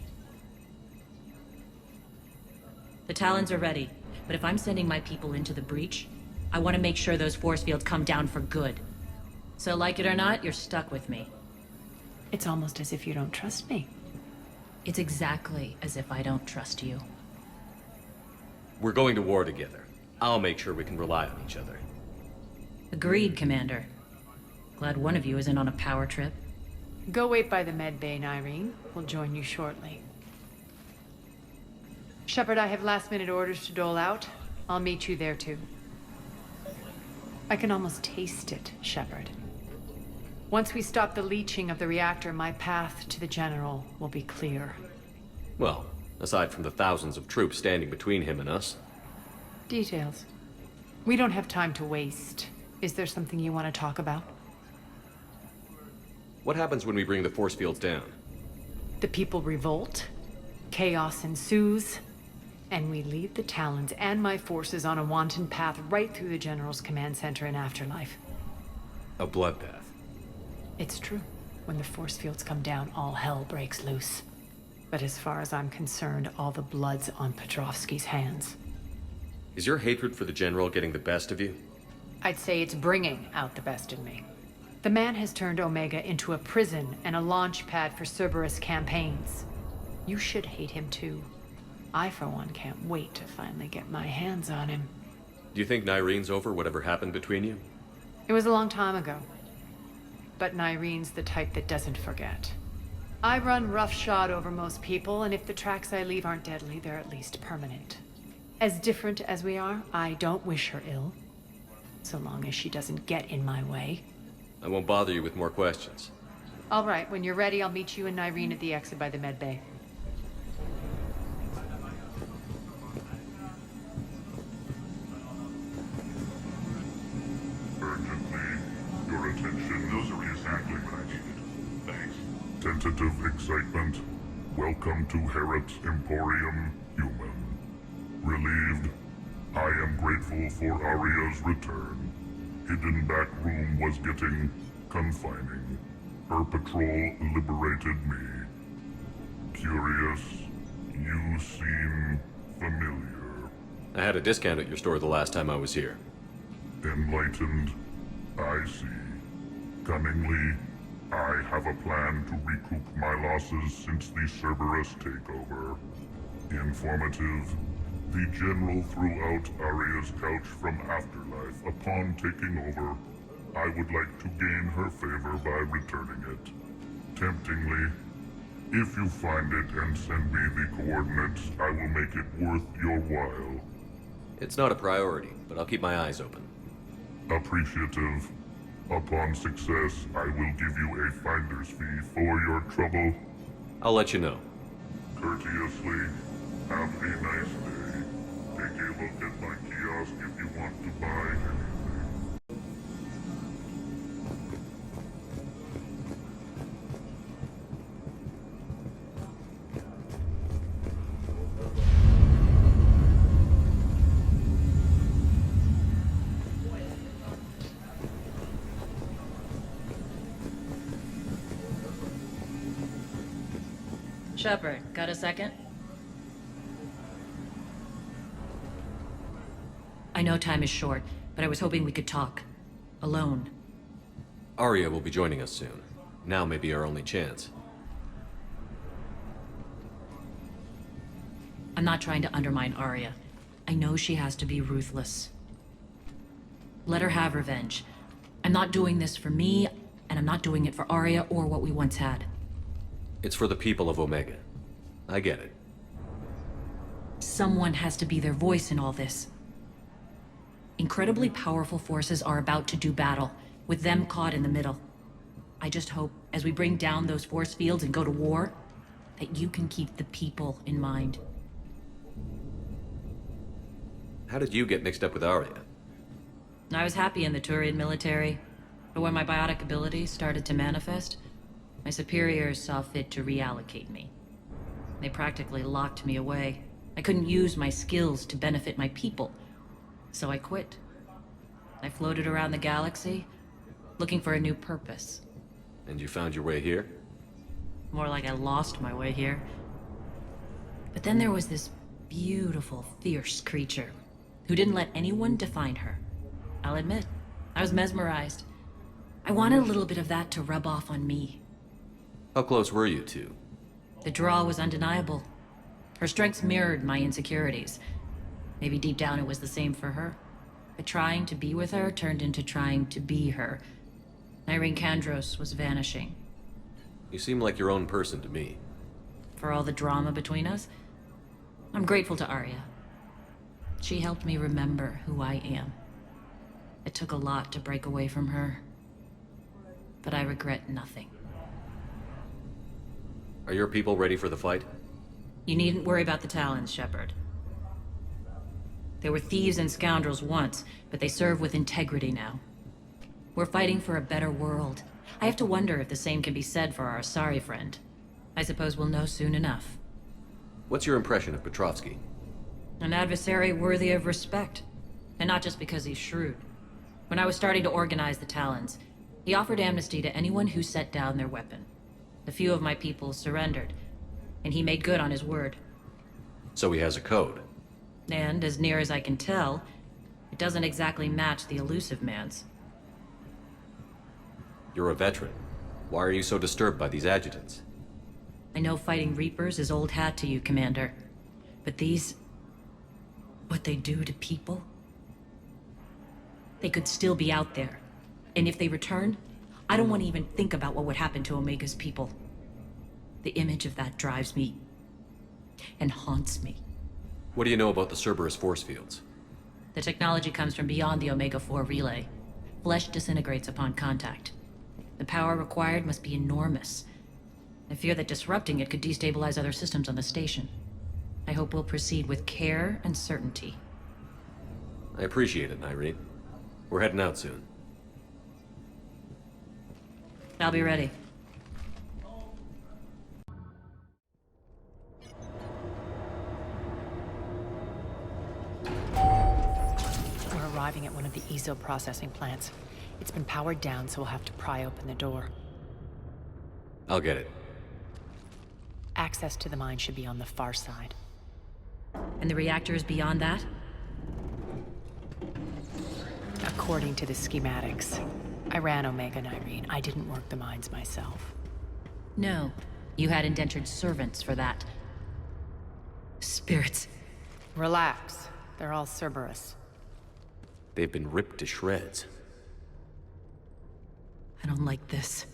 The Talons are ready, but if I'm sending my people into the breach, I want to make sure those force fields come down for good. So like it or not, you're stuck with me. It's almost as if you don't trust me. It's exactly as if I don't trust you. We're going to war together. I'll make sure we can rely on each other. Agreed, Commander. Glad one of you isn't on a power trip. Go wait by the med bay, Nyreen. We'll join you shortly. Shepard, I have last-minute orders to dole out. I'll meet you there too. I can almost taste it, Shepard. Once we stop the leaching of the reactor, my path to the General will be clear. Well, aside from the thousands of troops standing between him and us. Details. We don't have time to waste. Is there something you want to talk about? What happens when we bring the force fields down? The people revolt, chaos ensues, and we lead the Talons and my forces on a wanton path right through the General's command center and afterlife. A bloodbath. It's true. When the force fields come down, all hell breaks loose. But as far as I'm concerned, all the blood's on Petrovsky's hands. Is your hatred for the General getting the best of you? I'd say it's bringing out the best in me. The man has turned Omega into a prison and a launch pad for Cerberus campaigns. You should hate him too. I, for one, can't wait to finally get my hands on him. Do you think Nyrene's over whatever happened between you? It was a long time ago. But Nyrene's the type that doesn't forget. I run roughshod over most people, and if the tracks I leave aren't deadly, they're at least permanent. As different as we are, I don't wish her ill. So long as she doesn't get in my way. I won't bother you with more questions. All right, when you're ready, I'll meet you and Nyrene at the exit by the med bay. Urgently, your attention. Those are exactly what I needed. Thanks. Tentative excitement. Welcome to Herod's Emporium, Human. Relieved. I am grateful for Aria's return. Hidden back room was getting confining. Her patrol liberated me. Curious, you seem familiar. I had a discount at your store the last time I was here. Enlightened, I see. Cunningly, I have a plan to recoup my losses since the Cerberus takeover. Informative, the General threw out Aria's couch from Afterlife upon taking over. I would like to gain her favor by returning it. Temptingly, if you find it and send me the coordinates, I will make it worth your while. It's not a priority, but I'll keep my eyes open. Appreciative. Upon success, I will give you a finder's fee for your trouble. I'll let you know. Courteously, have a nice day. Take a look at my kiosk if you want to buy anything. Shepard, got a second? I know time is short, but I was hoping we could talk. Alone. Aria will be joining us soon. Now may be our only chance. I'm not trying to undermine Aria. I know she has to be ruthless. Let her have revenge. I'm not doing this for me, and I'm not doing it for Aria or what we once had. It's for the people of Omega. I get it. Someone has to be their voice in all this. Incredibly powerful forces are about to do battle, with them caught in the middle. I just hope, as we bring down those force fields and go to war, that you can keep the people in mind. How did you get mixed up with Aria? I was happy in the Turian military, but when my biotic abilities started to manifest, my superiors saw fit to reallocate me. They practically locked me away. I couldn't use my skills to benefit my people, so I quit. I floated around the galaxy, looking for a new purpose. And you found your way here? More like I lost my way here. But then there was this beautiful, fierce creature who didn't let anyone define her. I'll admit, I was mesmerized. I wanted a little bit of that to rub off on me. How close were you two? The draw was undeniable. Her strengths mirrored my insecurities. Maybe deep down it was the same for her. But trying to be with her turned into trying to be her. Nyrene Kandros was vanishing. You seem like your own person to me. For all the drama between us, I'm grateful to Aria. She helped me remember who I am. It took a lot to break away from her, but I regret nothing. Are your people ready for the fight? You needn't worry about the Talons, Shepard. They were thieves and scoundrels once, but they serve with integrity now. We're fighting for a better world. I have to wonder if the same can be said for our Asari friend. I suppose we'll know soon enough. What's your impression of Petrovsky? An adversary worthy of respect. And not just because he's shrewd. When I was starting to organize the Talons, he offered amnesty to anyone who set down their weapon. A few of my people surrendered, and he made good on his word. So he has a code? And, as near as I can tell, it doesn't exactly match the elusive man's. You're a veteran. Why are you so disturbed by these adjutants? I know fighting Reapers is old hat to you, Commander. But these... what they do to people? They could still be out there. And if they return, I don't want to even think about what would happen to Omega's people. The image of that drives me... and haunts me. What do you know about the Cerberus force fields? The technology comes from beyond the Omega-4 relay. Flesh disintegrates upon contact. The power required must be enormous. I fear that disrupting it could destabilize other systems on the station. I hope we'll proceed with care and certainty. I appreciate it, Irene. We're heading out soon. I'll be ready. We're arriving at one of the ESO processing plants. It's been powered down, so we'll have to pry open the door. I'll get it. Access to the mine should be on the far side. And the reactor is beyond that? According to the schematics. I ran Omega and Irene. I didn't work the mines myself. No. You had indentured servants for that. Spirits. Relax. They're all Cerberus. They've been ripped to shreds. I don't like this.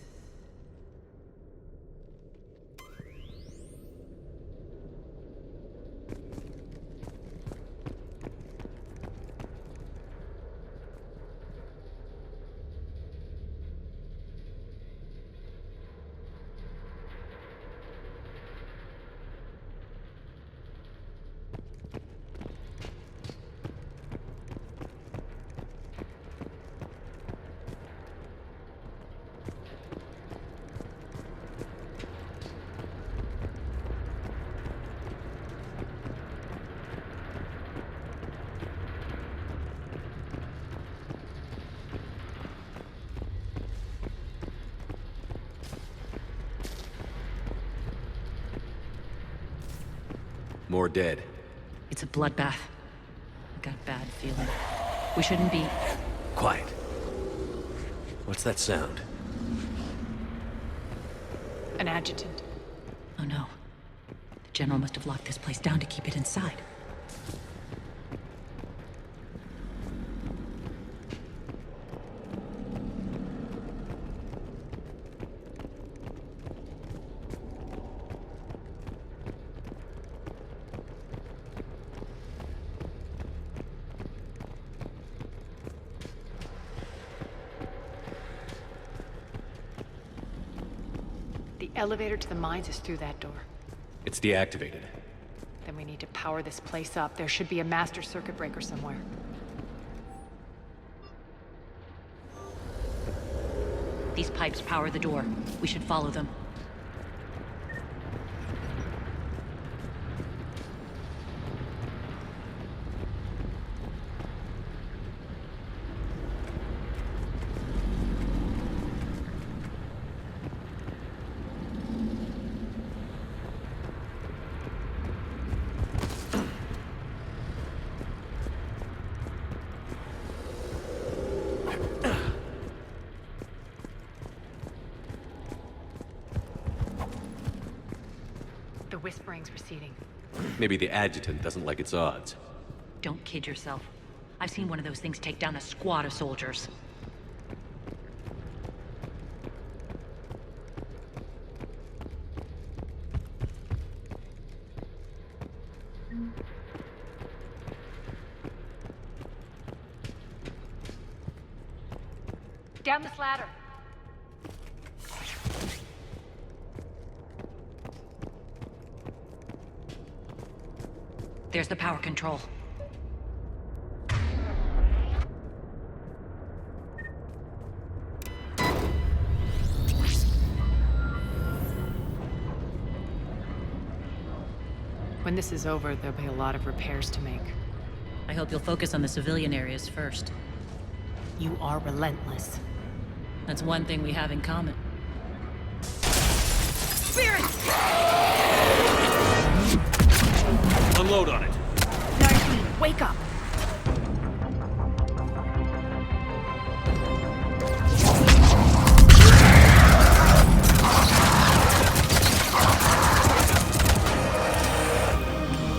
More dead. It's a bloodbath. I got a bad feeling. We shouldn't be... Quiet. What's that sound? An adjutant. Oh no. The General must have locked this place down to keep it inside. The elevator to the mines is through that door. It's deactivated. Then we need to power this place up. There should be a master circuit breaker somewhere. These pipes power the door. We should follow them. The whispering's receding. Maybe the adjutant doesn't like its odds. Don't kid yourself. I've seen one of those things take down a squad of soldiers. Down this ladder. There's the power control. When this is over, there'll be a lot of repairs to make. I hope you'll focus on the civilian areas first. You are relentless. That's one thing we have in common. Spirit! Unload on it. Nyreen, wake up!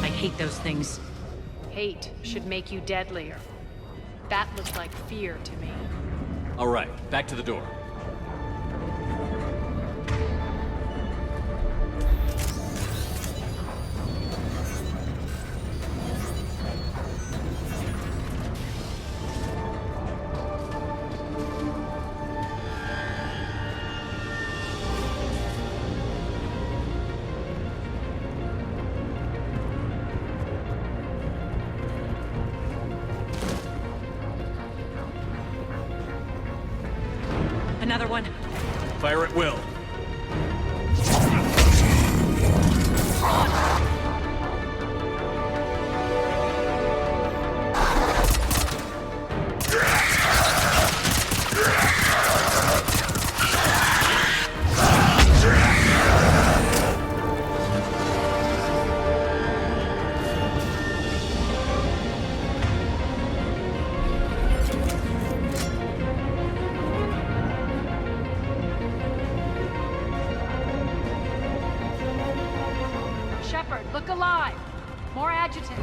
I hate those things. Hate should make you deadlier. That looks like fear to me. All right, back to the door. Another one. Fire at will. Shepard, look alive! More adjutants.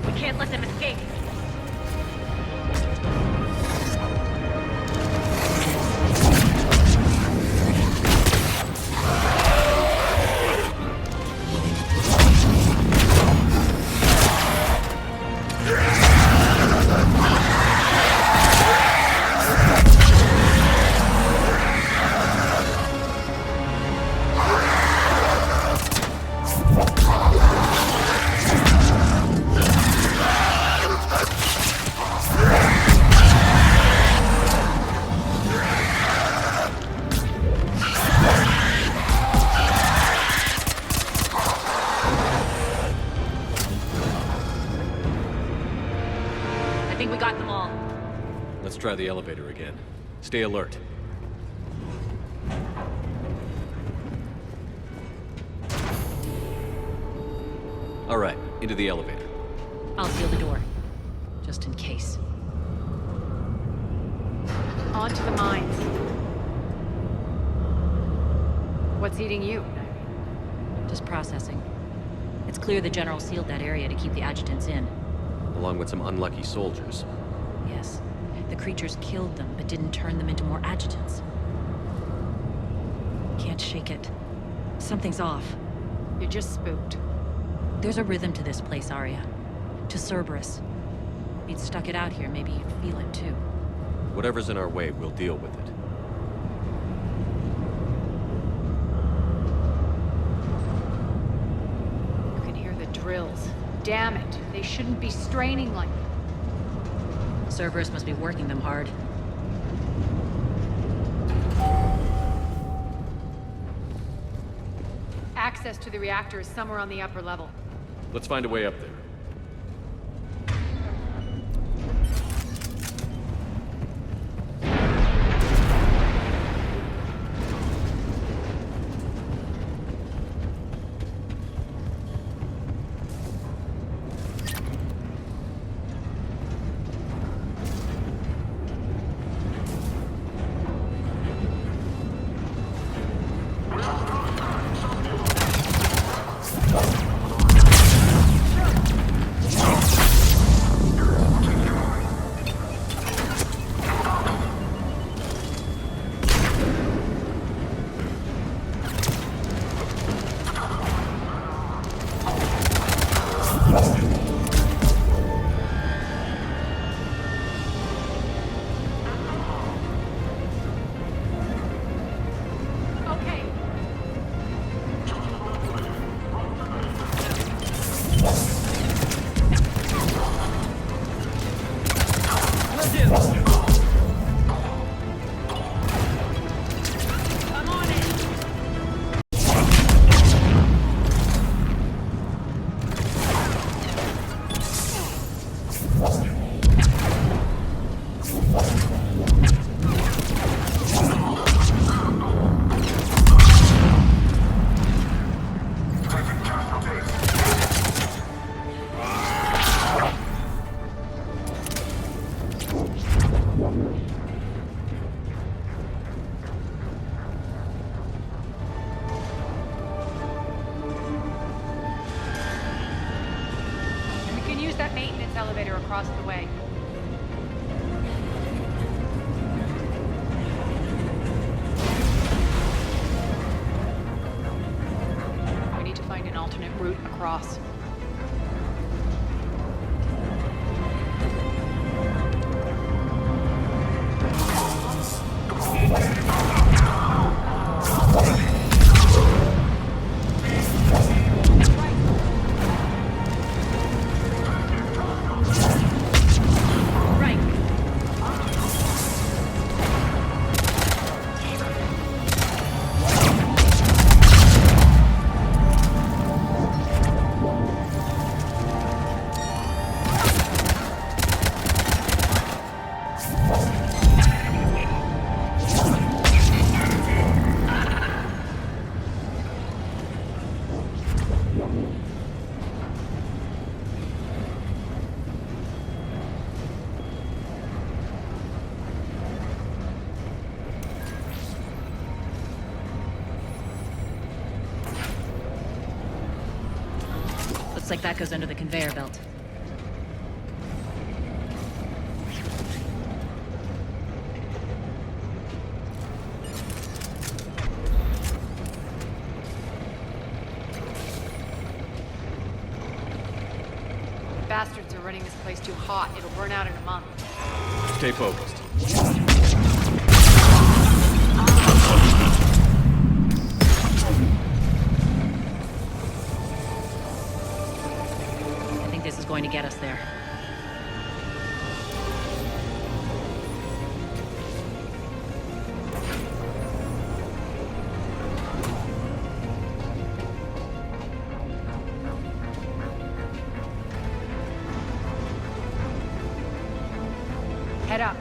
We can't let them escape. I think we got them all. Let's try the elevator again. Stay alert. All right, into the elevator. I'll seal the door. Just in case. On to the mines. What's eating you? Just processing. It's clear the General sealed that area to keep the adjutants in. Along with some unlucky soldiers. Yes. The creatures killed them, but didn't turn them into more adjutants. Can't shake it. Something's off. You're just spooked. There's a rhythm to this place, Aria. To Cerberus. If you'd stuck it out here, maybe you'd feel it too. Whatever's in our way, we'll deal with it. You can hear the drills. Damn it, they shouldn't be straining like that. Cerberus must be working them hard. Access to the reactor is somewhere on the upper level. Let's find a way up there. We can use that maintenance elevator across the way. We need to find an alternate route across. Looks like that goes under the conveyor belt. Bastards are running this place too hot. It'll burn out in a month. Stay focused. I think this is going to get us there. Head up.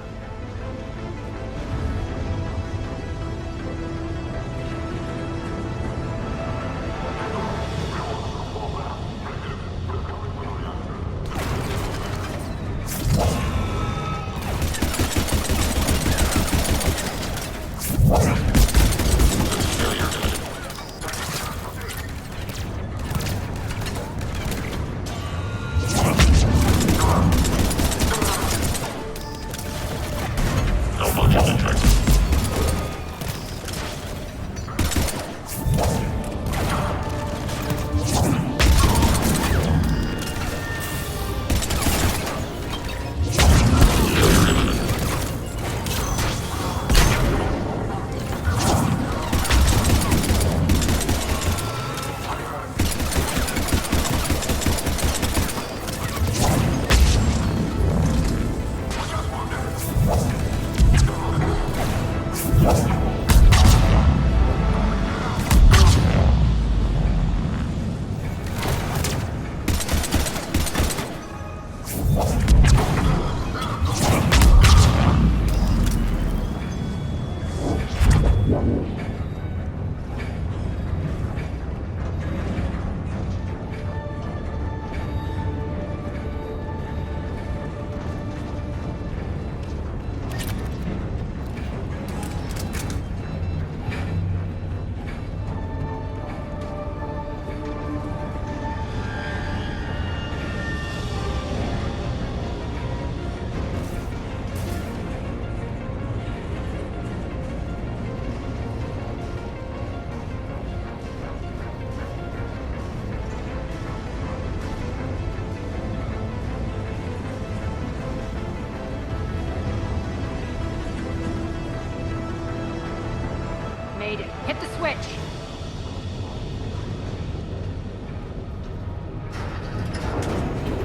Made it. Hit the switch.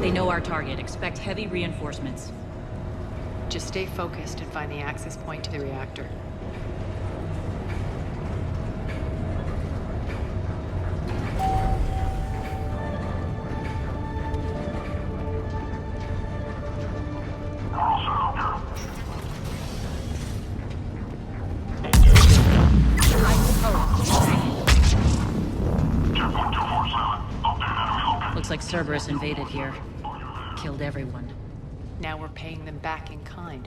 They know our target. Expect heavy reinforcements. Just stay focused and find the access point to the reactor. Looks like Cerberus invaded here. Killed everyone. Now we're paying them back in kind.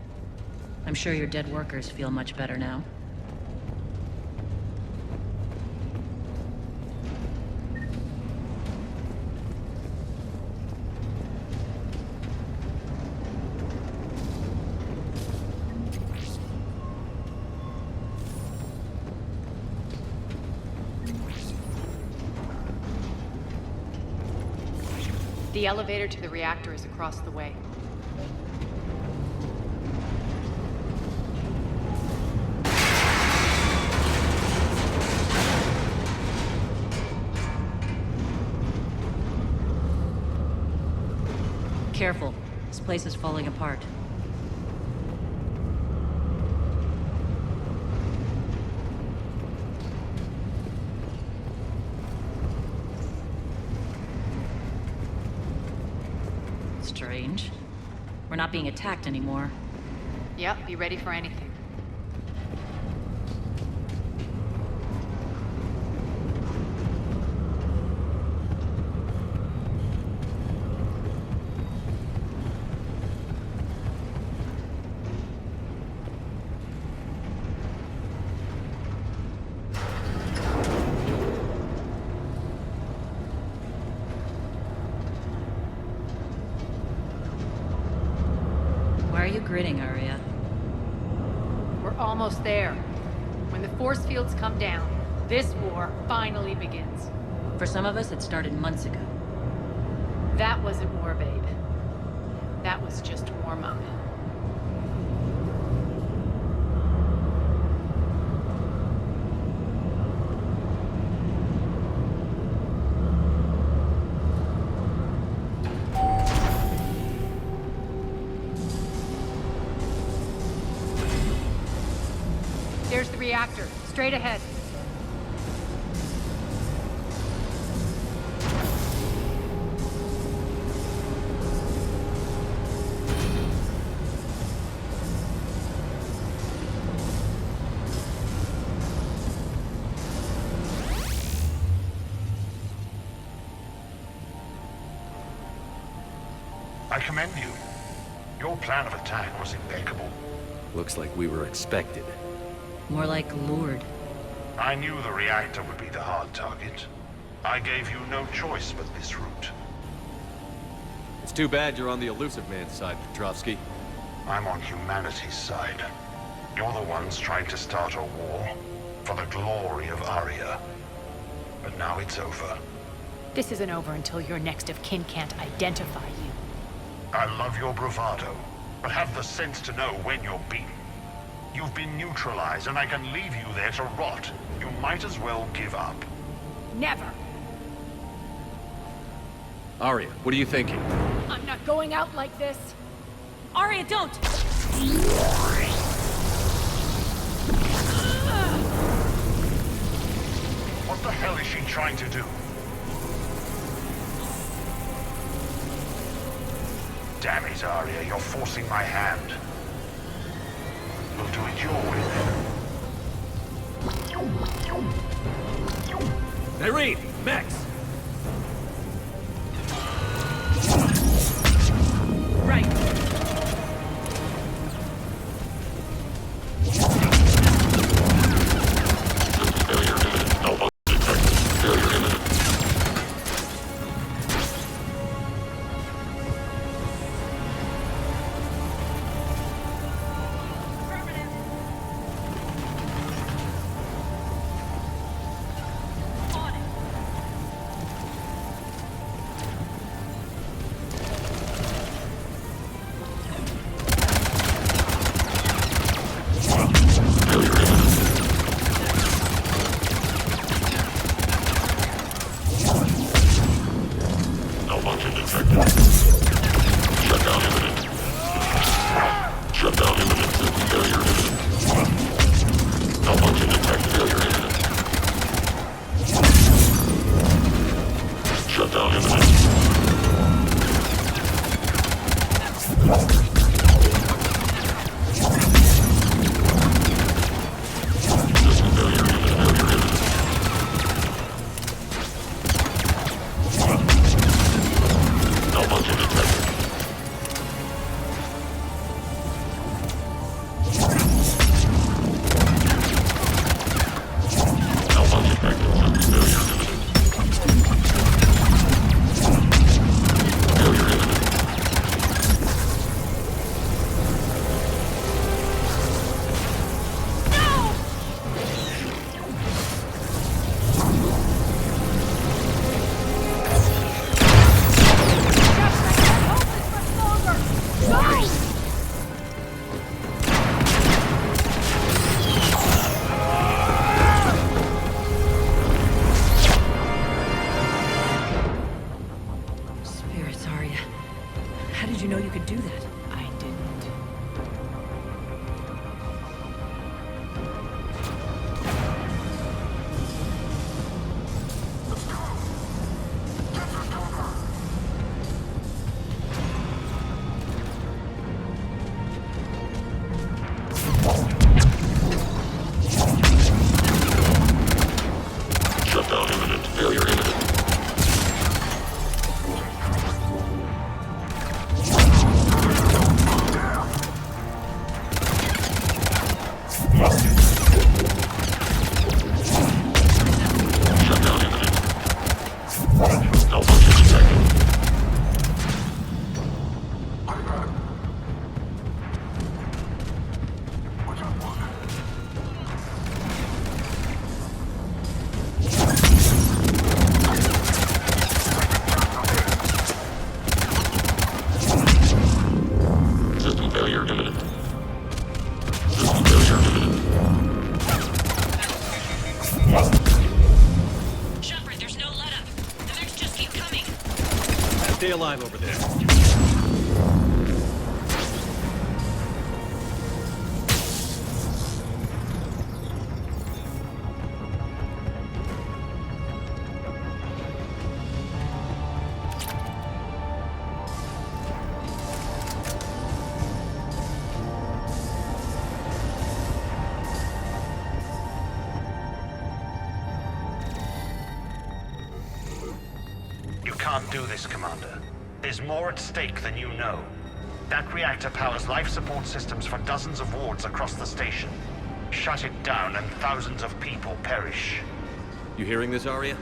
I'm sure your dead workers feel much better now. The elevator to the reactor is across the way. Careful. This place is falling apart. Strange. We're not being attacked anymore. Yep, be ready for anything. Why are you grinning, Aria? We're almost there. When the force fields come down, this war finally begins. For some of us, it started months ago. That wasn't war, babe. That was just warm-up. There's the reactor, straight ahead. I commend you. Your plan of attack was impeccable. Looks like we were expected. More like lured. I knew the reactor would be the hard target. I gave you no choice but this route. It's too bad you're on the elusive man's side, Petrovsky. I'm on humanity's side. You're the ones trying to start a war for the glory of Aria. But now it's over. This isn't over until your next of kin can't identify you. I love your bravado, but have the sense to know when you're beaten. You've been neutralized, and I can leave you there to rot. You might as well give up. Never. Aria, what are you thinking? I'm not going out like this. Aria, don't! What the hell is she trying to do? Damn it, Aria, you're forcing my hand. We'll do it your way, then. Irene! Max! Right. Shepard, there's no let up. The mechs just keep coming. Stay alive over there. You can't do this, Commander. There's more at stake than you know. That reactor powers life support systems for dozens of wards across the station. Shut it down and thousands of people perish. You hearing this, Aria?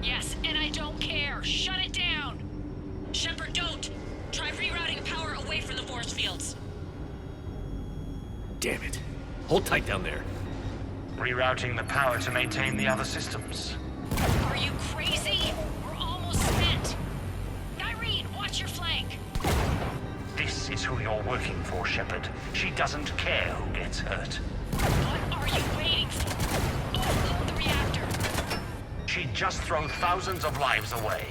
Yes, and I don't care. Shut it down. Shepard, don't. Try rerouting power away from the force fields. Damn it. Hold tight down there. Rerouting the power to maintain the other systems. Are you crazy? We're almost spent. Nyreen, watch your flank. This is who you're working for, Shepard. She doesn't care who gets hurt. What are you waiting for? Oh, the reactor. She'd just throw thousands of lives away.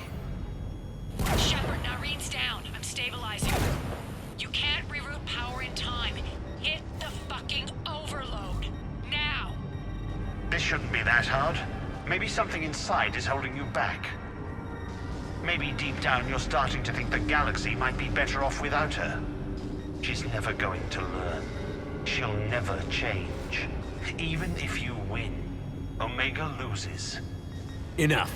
Shepard, Nyreen's down. I'm stabilizing. You can't reroute power in time. Hit the fucking overload. Now. This shouldn't be that hard. Maybe something inside is holding you back. Maybe deep down you're starting to think the galaxy might be better off without her. She's never going to learn. She'll never change. Even if you win, Omega loses. Enough.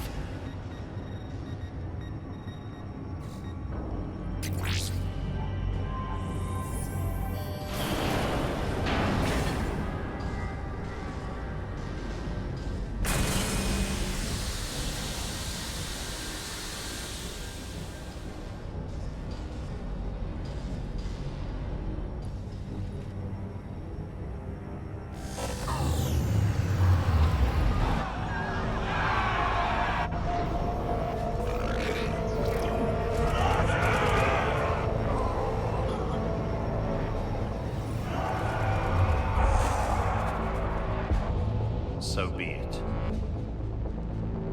So be it.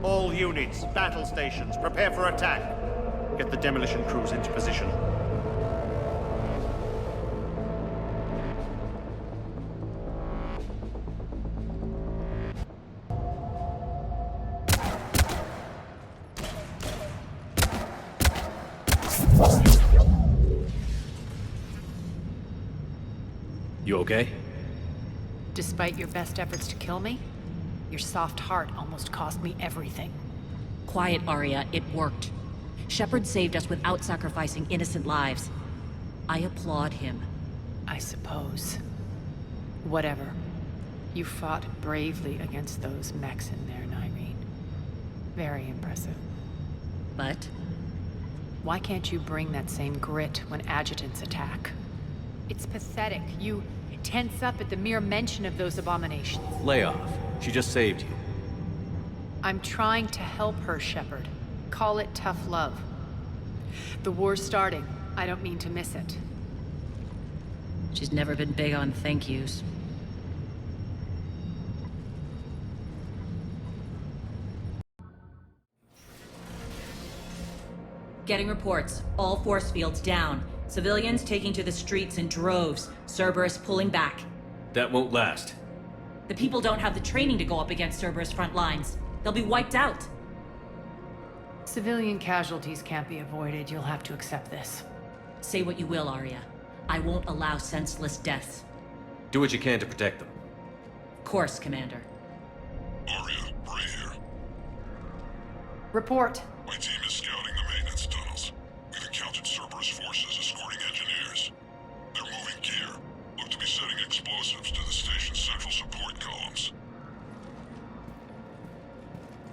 All units, battle stations, prepare for attack. Get the demolition crews into position. You okay? Despite your best efforts to kill me, your soft heart almost cost me everything. Quiet, Aria. It worked. Shepard saved us without sacrificing innocent lives. I applaud him. I suppose. Whatever. You fought bravely against those mechs in there, Nyreen. Very impressive. But? Why can't you bring that same grit when adjutants attack? It's pathetic. You tense up at the mere mention of those abominations. Lay off. She just saved you. I'm trying to help her, Shepard. Call it tough love. The war's starting. I don't mean to miss it. She's never been big on thank yous. Getting reports. All force fields down. Civilians taking to the streets in droves. Cerberus pulling back. That won't last. The people don't have the training to go up against Cerberus front lines. They'll be wiped out. Civilian casualties can't be avoided. You'll have to accept this. Say what you will, Aria. I won't allow senseless deaths. Do what you can to protect them. Of course, Commander. Aria, Bray here. Report. My team is scouting the maintenance tunnels. We've encountered Cerberus forces escorting engineers. They're moving gear. Look to be setting explosives to the station's central support columns.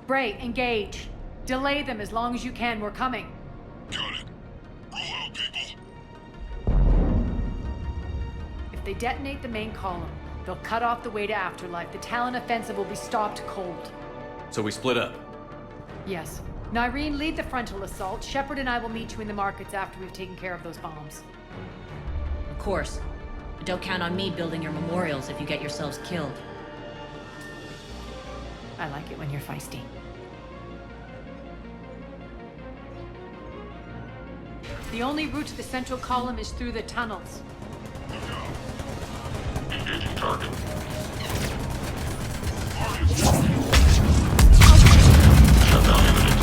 Bray, engage. Delay them as long as you can. We're coming. Got it. Roll out, people. If they detonate the main column, they'll cut off the way to Afterlife. The Talon offensive will be stopped cold. So we split up. Yes. Nyreen, lead the frontal assault. Shepard and I will meet you in the markets after we've taken care of those bombs. Of course. But don't count on me building your memorials if you get yourselves killed. I like it when you're feisty. The only route to the central column is through the tunnels. Engaging target. Shut down imminent.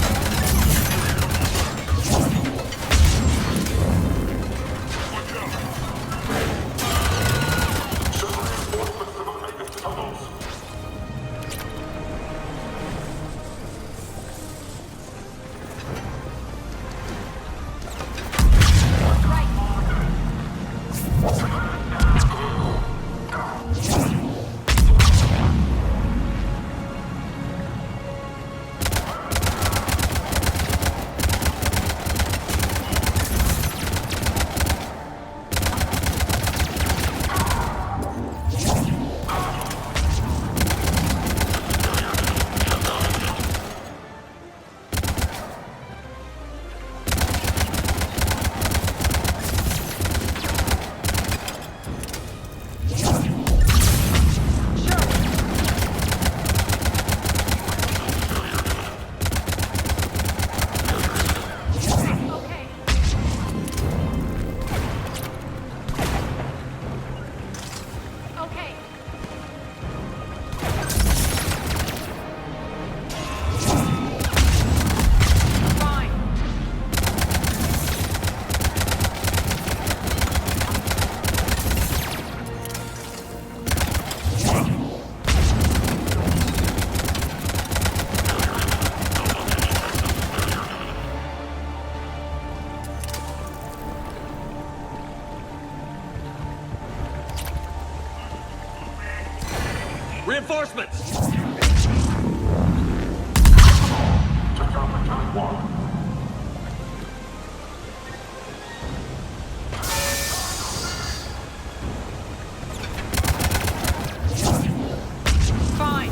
Reinforcements! Fine.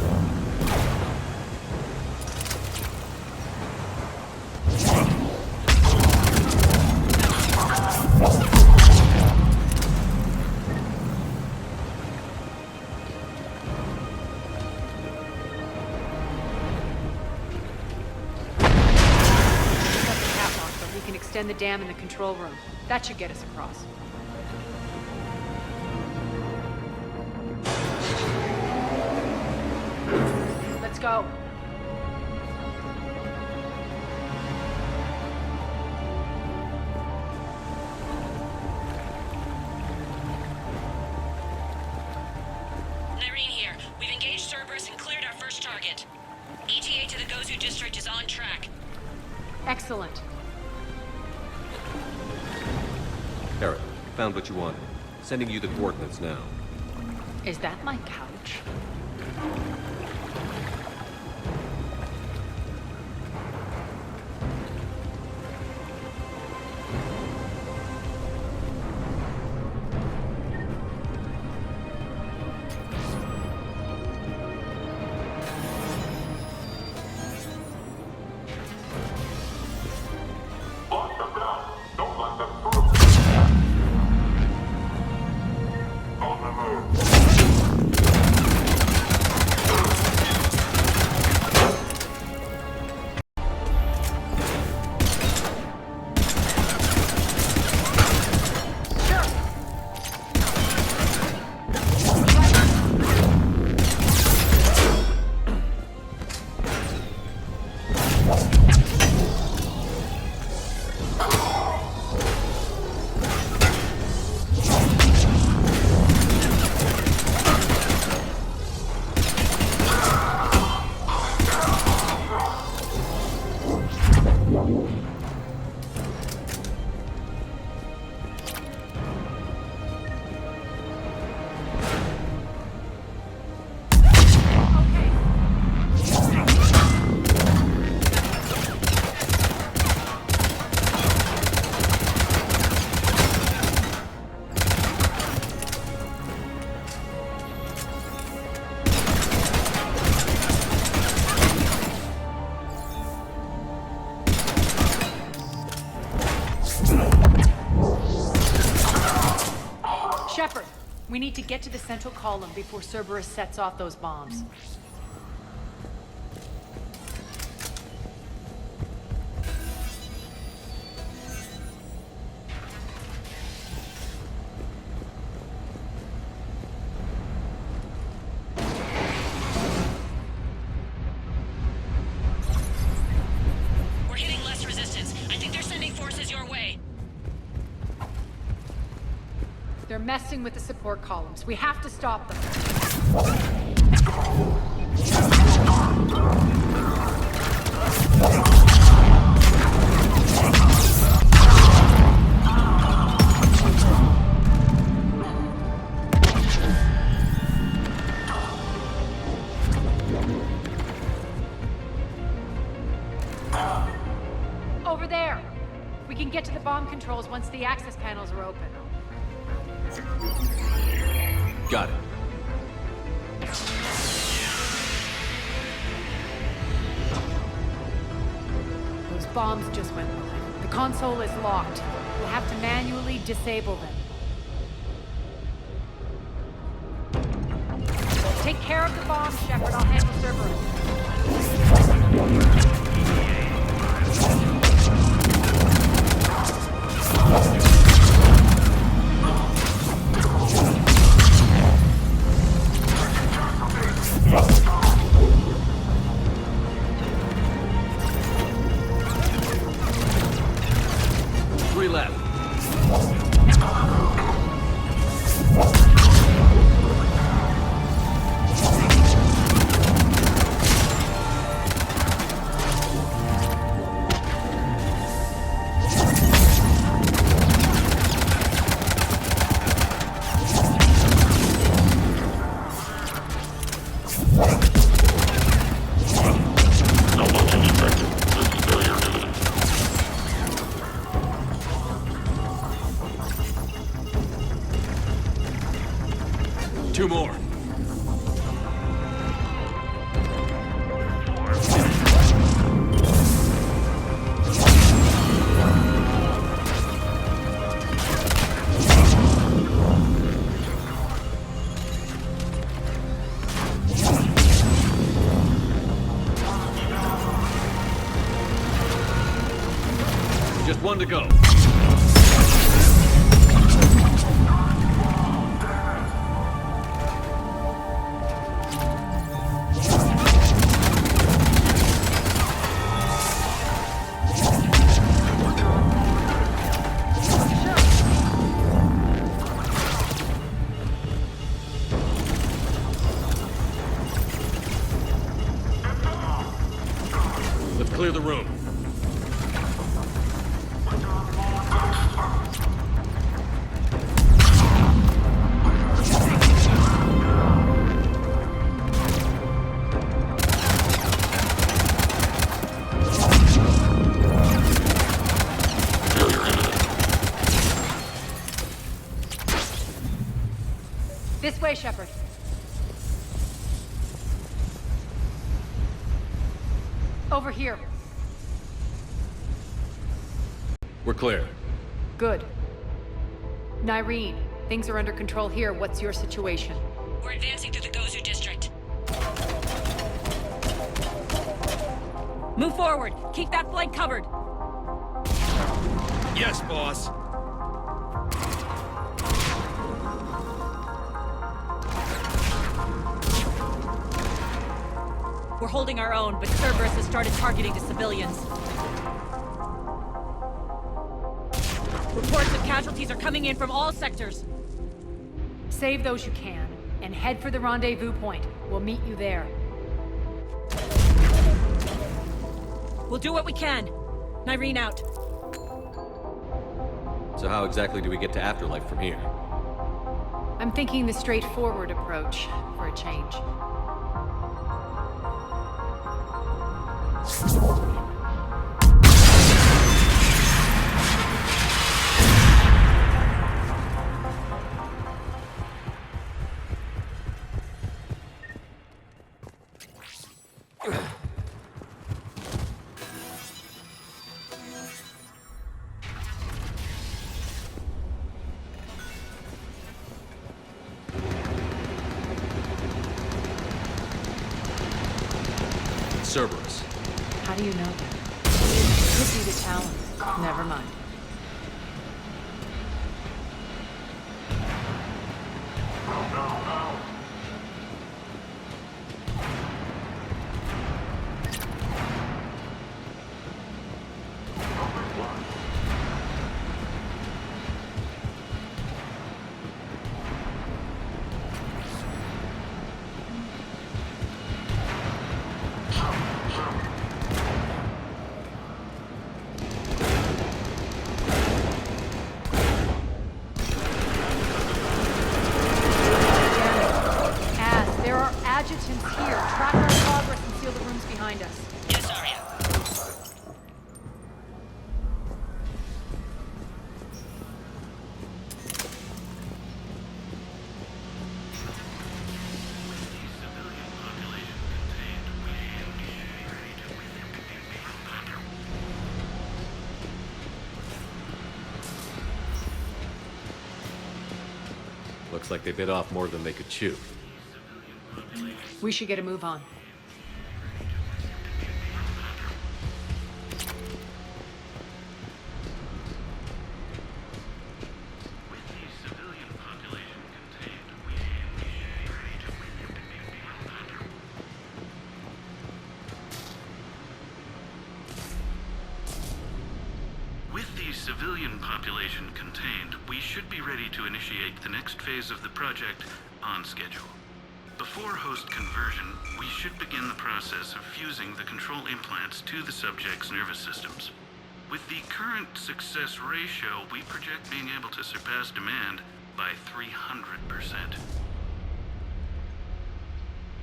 Extend the dam in the control room. That should get us across. Let's go. Nyreen here. We've engaged Cerberus and cleared our first target. ETA to the Gozu district is on track. Excellent. Aria, found what you wanted. Sending you the coordinates now. Is that my couch? Shepard, We need to get to the central column before Cerberus sets off those bombs. We're hitting less resistance. I think they're sending forces your way. They're messing with the support columns. We have to stop them. Over there! We can get to the bomb controls once the access panels are open. Got it. Those bombs just went live. The console is locked. We'll have to manually disable them. Take care of the bombs, Shepard. I'll handle Cerberus. Two more. Just one to go. Let's clear the room. This way, Shepard. Over here. We're clear. Good. Nyreen, things are under control here. What's your situation? We're advancing through the Gozu district. Move forward. Keep that flank covered. Yes, boss. We're holding our own, but Cerberus has started targeting the civilians. Reports of casualties are coming in from all sectors. Save those you can, and head for the rendezvous point. We'll meet you there. We'll do what we can. Nyreen out. So how exactly do we get to Afterlife from here? I'm thinking the straightforward approach, for a change. Cerberus. How do you know that? Could be the Talon. Never mind. Adjutants here. Track our progress and seal the rooms behind us. Yes, Aria. Looks like they bit off more than they could chew. We should get a move on. With the civilian population contained, we should be ready to initiate the next phase of the project on schedule. Before host conversion, we should begin the process of fusing the control implants to the subject's nervous systems. With the current success ratio, we project being able to surpass demand by 300%.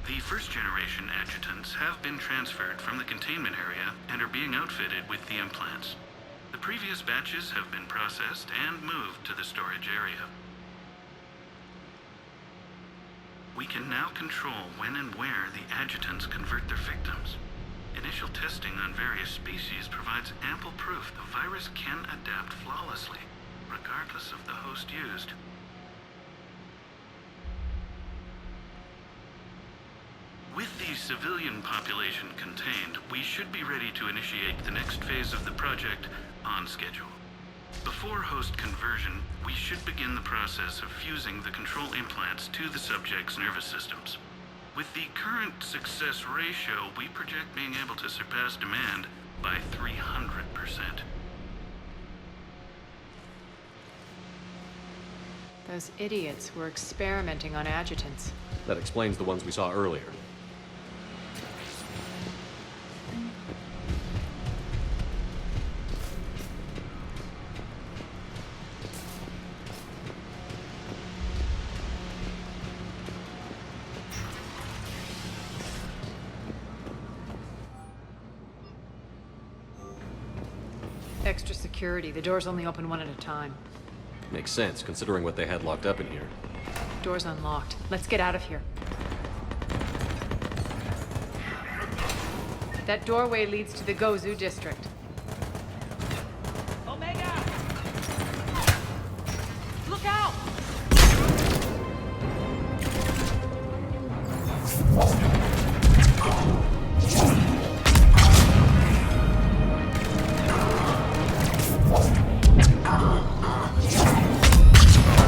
The first-generation adjutants have been transferred from the containment area and are being outfitted with the implants. The previous batches have been processed and moved to the storage area. We can now control when and where the adjutants convert their victims. Initial testing on various species provides ample proof the virus can adapt flawlessly, regardless of the host used. With the civilian population contained, we should be ready to initiate the next phase of the project on schedule. Before host conversion, we should begin the process of fusing the control implants to the subject's nervous systems. With the current success ratio, we project being able to surpass demand by 300%. Those idiots were experimenting on adjutants. That explains the ones we saw earlier. Extra security. The doors only open one at a time. Makes sense, considering what they had locked up in here. Door's unlocked. Let's get out of here. That doorway leads to the Gozu district. Omega! Look out!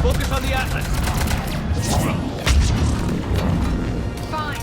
Focus on the Atlas. Fine.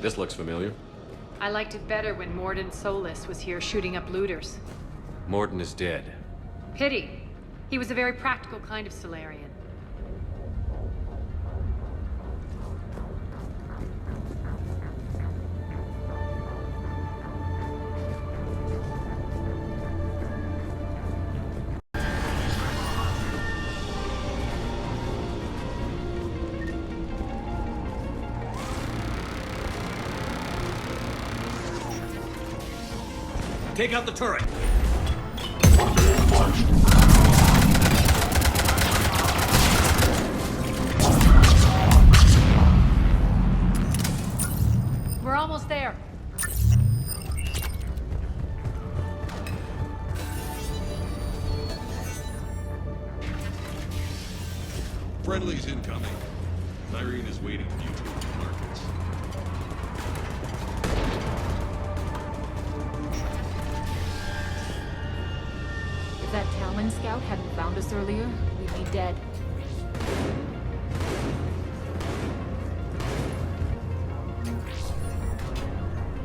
This looks familiar. I liked it better when Morden Solus was here shooting up looters. Morden is dead. Pity. He was a very practical kind of Solarian. Take out the turret! We're almost there. Friendly's incoming. Irene is waiting for you to move to markets. If that Talon scout hadn't found us earlier, we'd be dead.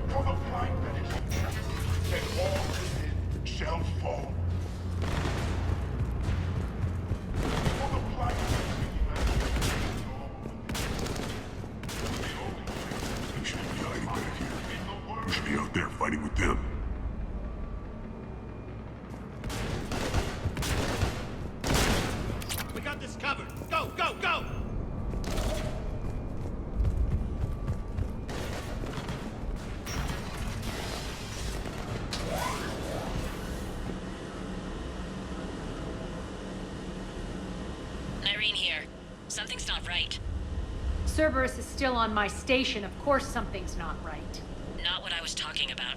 For the blind medicine, and all within shall fall. For the blind You should be hiding back here. You should be out there fighting with them. We got this covered. Go, go, go! Irene here. Something's not right. Cerberus is still on my station. Of course something's not right. Not what I was talking about.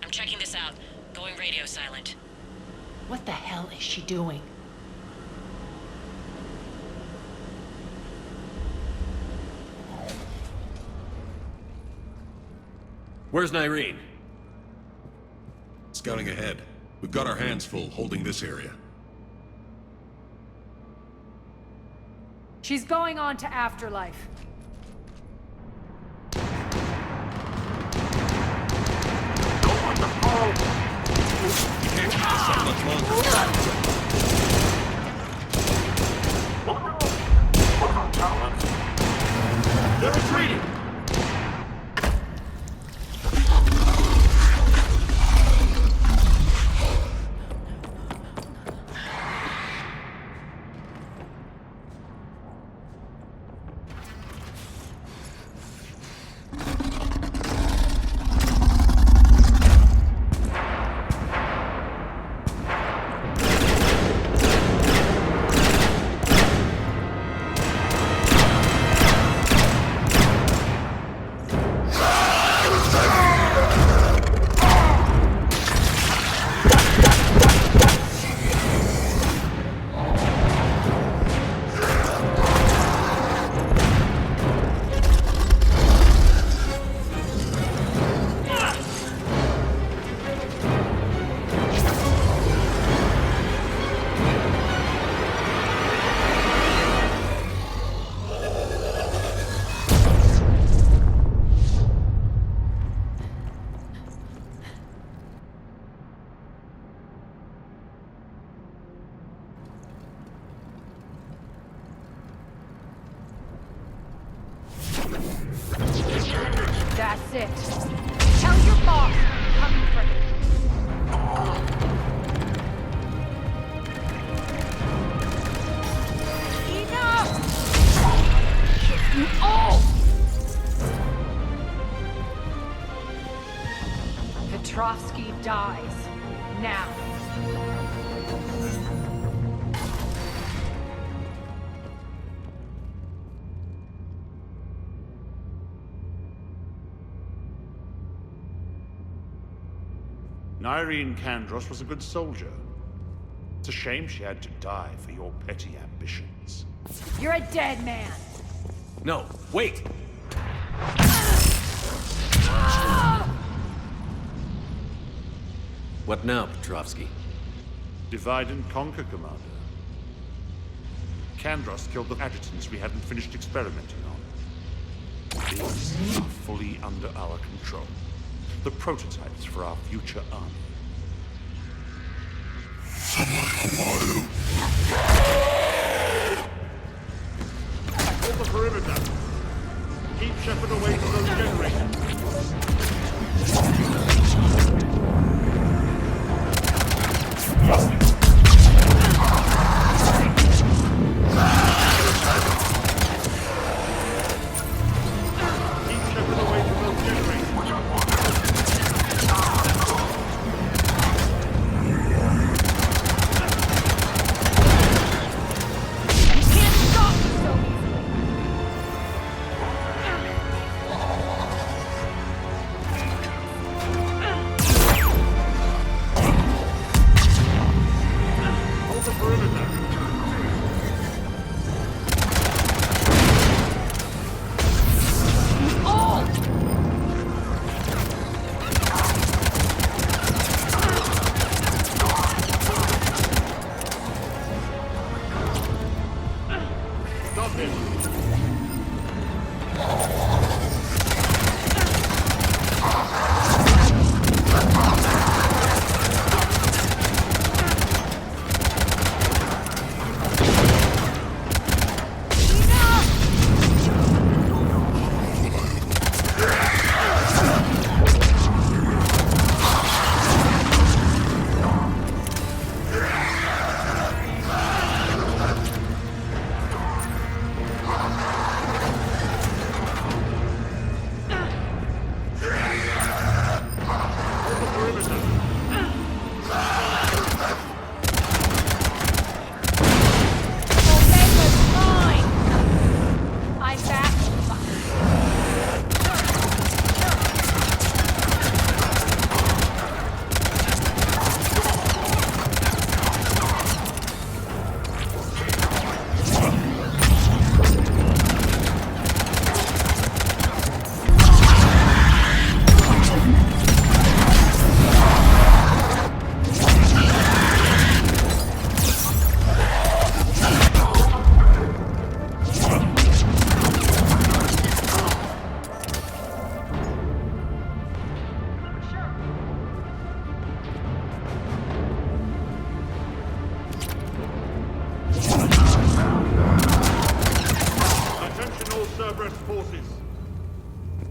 I'm checking this out. Going radio silent. What the hell is she doing? Where's Irene? Scouting ahead. We've got our hands full holding this area. She's going on to Afterlife. You can't keep this up much longer. They're retreating! That's it. Tell your boss I'm coming for him. Enough! You all! Petrovsky dies. Now. Irene Kandros was a good soldier. It's a shame she had to die for your petty ambitions. You're a dead man. No, wait! What now, Petrovsky? Divide and conquer, Commander. Kandros killed the adjutants we hadn't finished experimenting on. These are fully under our control. The prototypes for our future army. Hold the perimeter. Keep Shepard away from those generators.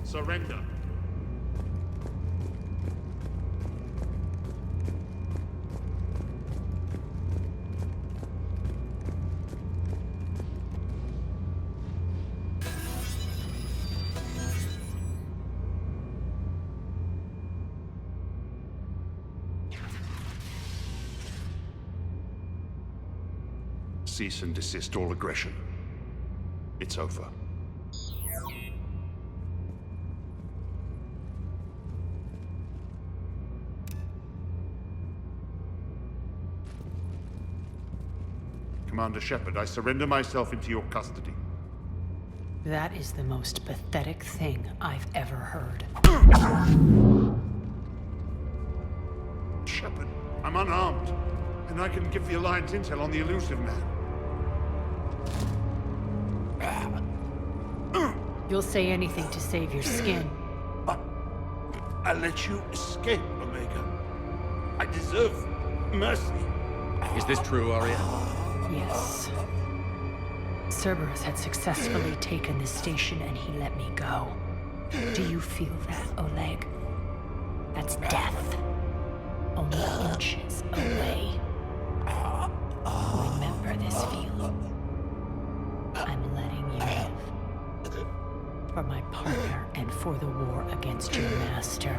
Surrender. Cease and desist all aggression. It's over. Commander Shepard, I surrender myself into your custody. That is the most pathetic thing I've ever heard. Shepard, I'm unarmed, and I can give the Alliance intel on the elusive man. You'll say anything to save your skin. I let you escape, Omega. I deserve mercy. Is this true, Aria? Yes. Cerberus had successfully taken the station and he let me go. Do you feel that, Oleg? That's death. Only inches away. Remember this feeling. I'm letting you live. For my partner and for the war against your master.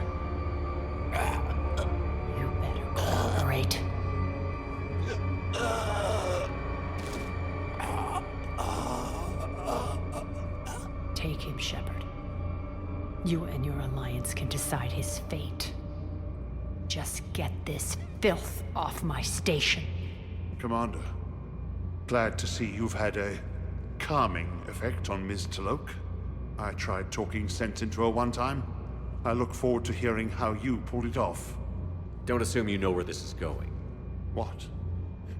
You better cooperate. Take him, Shepard. You and your Alliance can decide his fate. Just get this filth off my station. Commander, glad to see you've had a calming effect on Ms. Talok. I tried talking sense into her one time. I look forward to hearing how you pulled it off. Don't assume you know where this is going. What?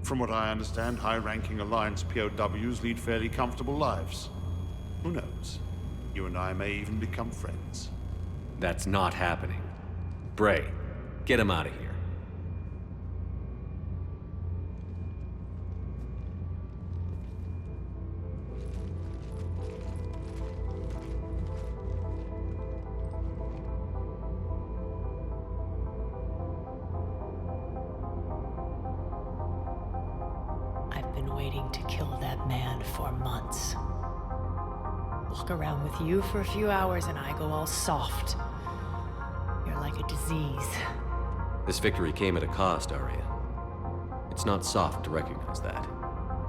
From what I understand, high-ranking Alliance POWs lead fairly comfortable lives. Who knows? You and I may even become friends. That's not happening. Bray, get him out of here. I've been waiting to kill that man for months. Walk around with you for a few hours and I go all soft. You're like a disease. This victory came at a cost, Aria. It's not soft to recognize that.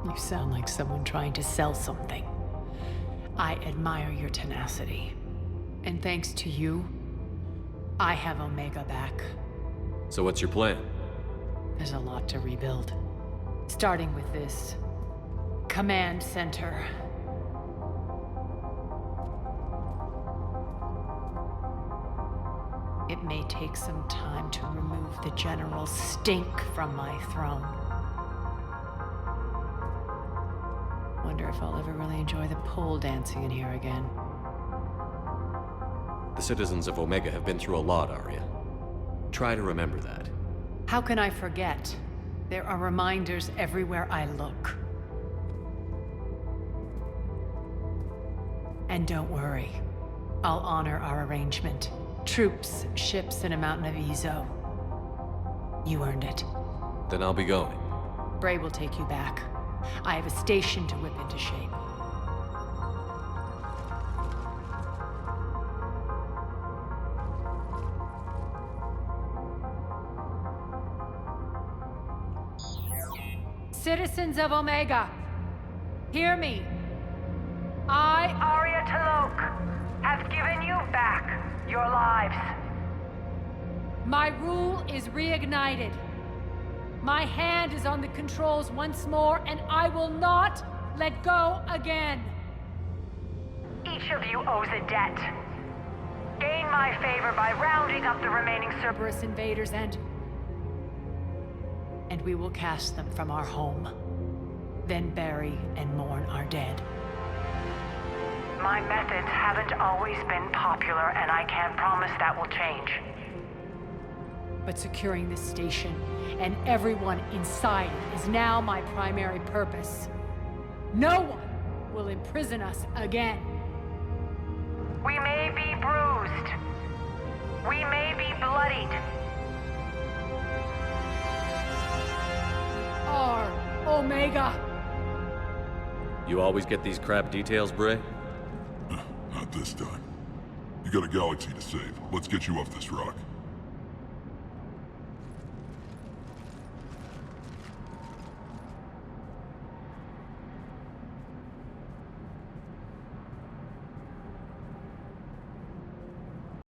You sound like someone trying to sell something. I admire your tenacity. And thanks to you, I have Omega back. So what's your plan? There's a lot to rebuild. Starting with this command center. It may take some time to remove the general's stink from my throne. Wonder if I'll ever really enjoy the pole dancing in here again. The citizens of Omega have been through a lot, Aria. Try to remember that. How can I forget? There are reminders everywhere I look. And don't worry, I'll honor our arrangement. Troops, ships, and a mountain of Ezo. You earned it. Then I'll be going. Bray will take you back. I have a station to whip into shape. Citizens of Omega, hear me. I, Aria Talok, have given you back your lives. My rule is reignited. My hand is on the controls once more, and I will not let go again. Each of you owes a debt. Gain my favor by rounding up the remaining Cerberus invaders and we will cast them from our home. Then bury and mourn our dead. My methods haven't always been popular, and I can't promise that will change. But securing this station and everyone inside it is now my primary purpose. No one will imprison us again. We may be bruised. We may be bloodied. Our Omega. You always get these crap details, Bray? Not this time. You got a galaxy to save. Let's get you off this rock.